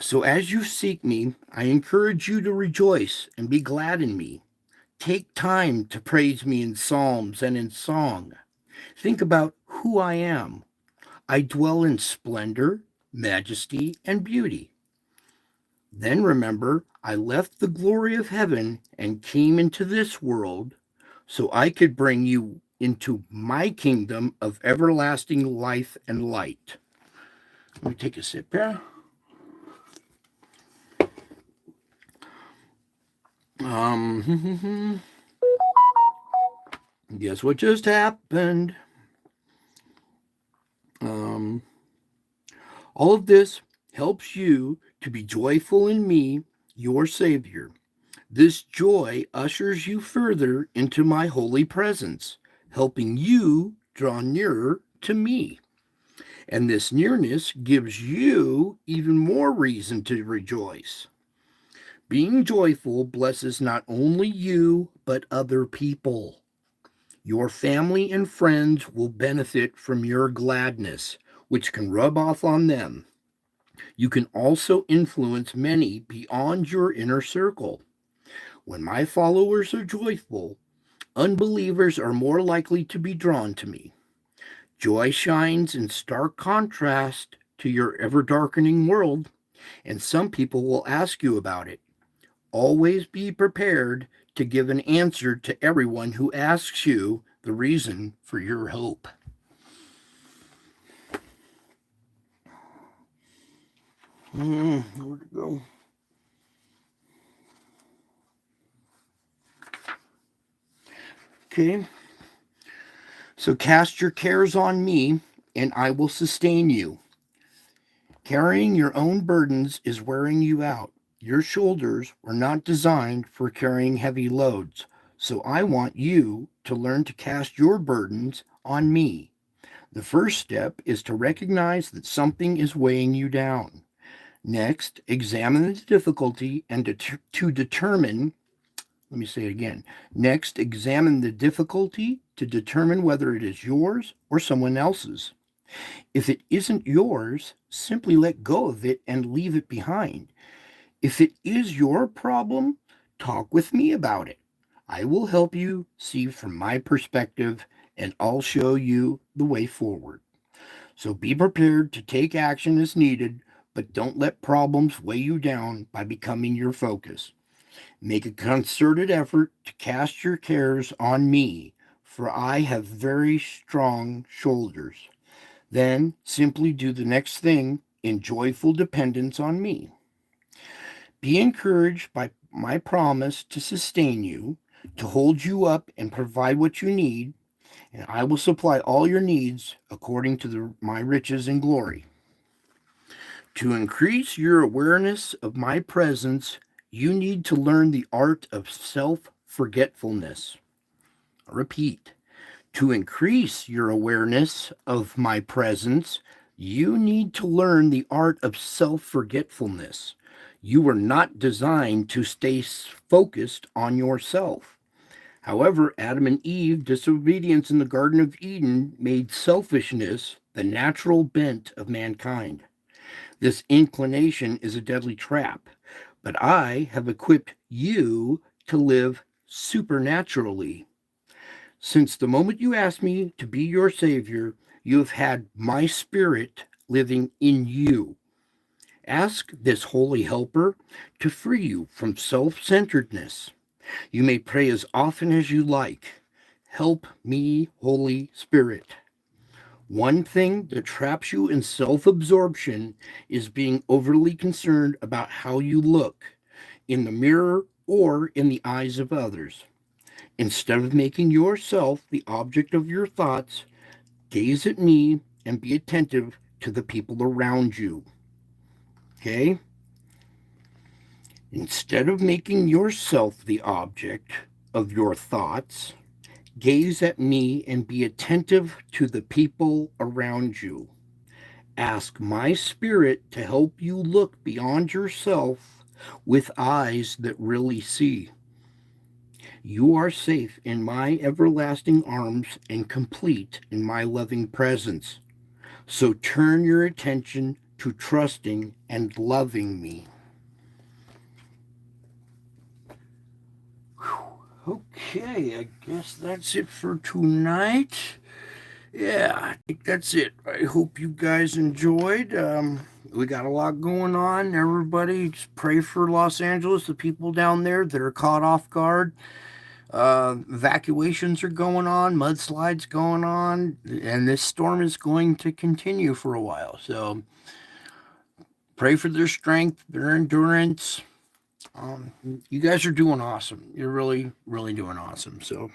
So as you seek me, I encourage you to rejoice and be glad in me. Take time to praise me in psalms and in song. Think about who I am. I dwell in splendor, majesty, and beauty. Then remember, I left the glory of heaven and came into this world so I could bring you into my kingdom of everlasting life and light. Let me take a sip here. Guess what just happened? All of this helps you to be joyful in me, your Savior. This joy ushers you further into my holy presence, helping you draw nearer to me. And this nearness gives you even more reason to rejoice. Being joyful blesses not only you, but other people. Your family and friends will benefit from your gladness, which can rub off on them. You can also influence many beyond your inner circle. When my followers are joyful, unbelievers are more likely to be drawn to me. Joy shines in stark contrast to your ever darkening world, and some people will ask you about it. Always be prepared to give an answer to everyone who asks you the reason for your hope. Where'd it go? Okay. So cast your cares on me, and I will sustain you. Carrying your own burdens is wearing you out. Your shoulders were not designed for carrying heavy loads, so I want you to learn to cast your burdens on me. The first step is to recognize that something is weighing you down. Next, examine the difficulty and to determine, let me say it again. Next, examine the difficulty to determine whether it is yours or someone else's. If it isn't yours, simply let go of it and leave it behind. If it is your problem, talk with me about it. I will help you see from my perspective, and I'll show you the way forward. So be prepared to take action as needed, but don't let problems weigh you down by becoming your focus. Make a concerted effort to cast your cares on me, for I have very strong shoulders. Then simply do the next thing in joyful dependence on me. Be encouraged by my promise to sustain you, to hold you up and provide what you need, and I will supply all your needs according to my riches and glory. To increase your awareness of my presence, you need to learn the art of self-forgetfulness. Repeat. To increase your awareness of my presence, you need to learn the art of self-forgetfulness. You were not designed to stay focused on yourself. However, Adam and Eve's disobedience in the Garden of Eden made selfishness the natural bent of mankind. This inclination is a deadly trap, but I have equipped you to live supernaturally. Since the moment you asked me to be your Savior, you have had my Spirit living in you. Ask this Holy Helper to free you from self-centeredness. You may pray as often as you like. Help me, Holy Spirit. One thing that traps you in self-absorption is being overly concerned about how you look in the mirror or in the eyes of others. Instead of making yourself the object of your thoughts, gaze at me and be attentive to the people around you. Okay? Instead of making yourself the object of your thoughts, gaze at me and be attentive to the people around you. Ask my Spirit to help you look beyond yourself with eyes that really see. You are safe in my everlasting arms and complete in my loving presence. So turn your attention to trusting and loving me. Okay, I guess that's it for tonight. Yeah, I think that's it. I hope you guys enjoyed. We got a lot going on. Everybody, just pray for Los Angeles, the people down there that are caught off guard. Evacuations are going on, mudslides going on, and this storm is going to continue for a while. So pray for their strength, their endurance. You guys are doing awesome. You're really, really doing awesome. So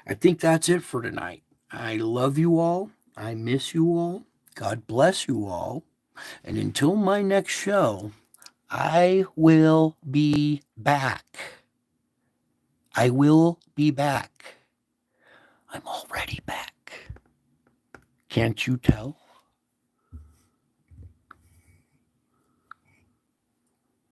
I think that's it for tonight. I love you all. I miss you all. God bless you all. And until my next show, I will be back. I will be back. I'm already back. Can't you tell?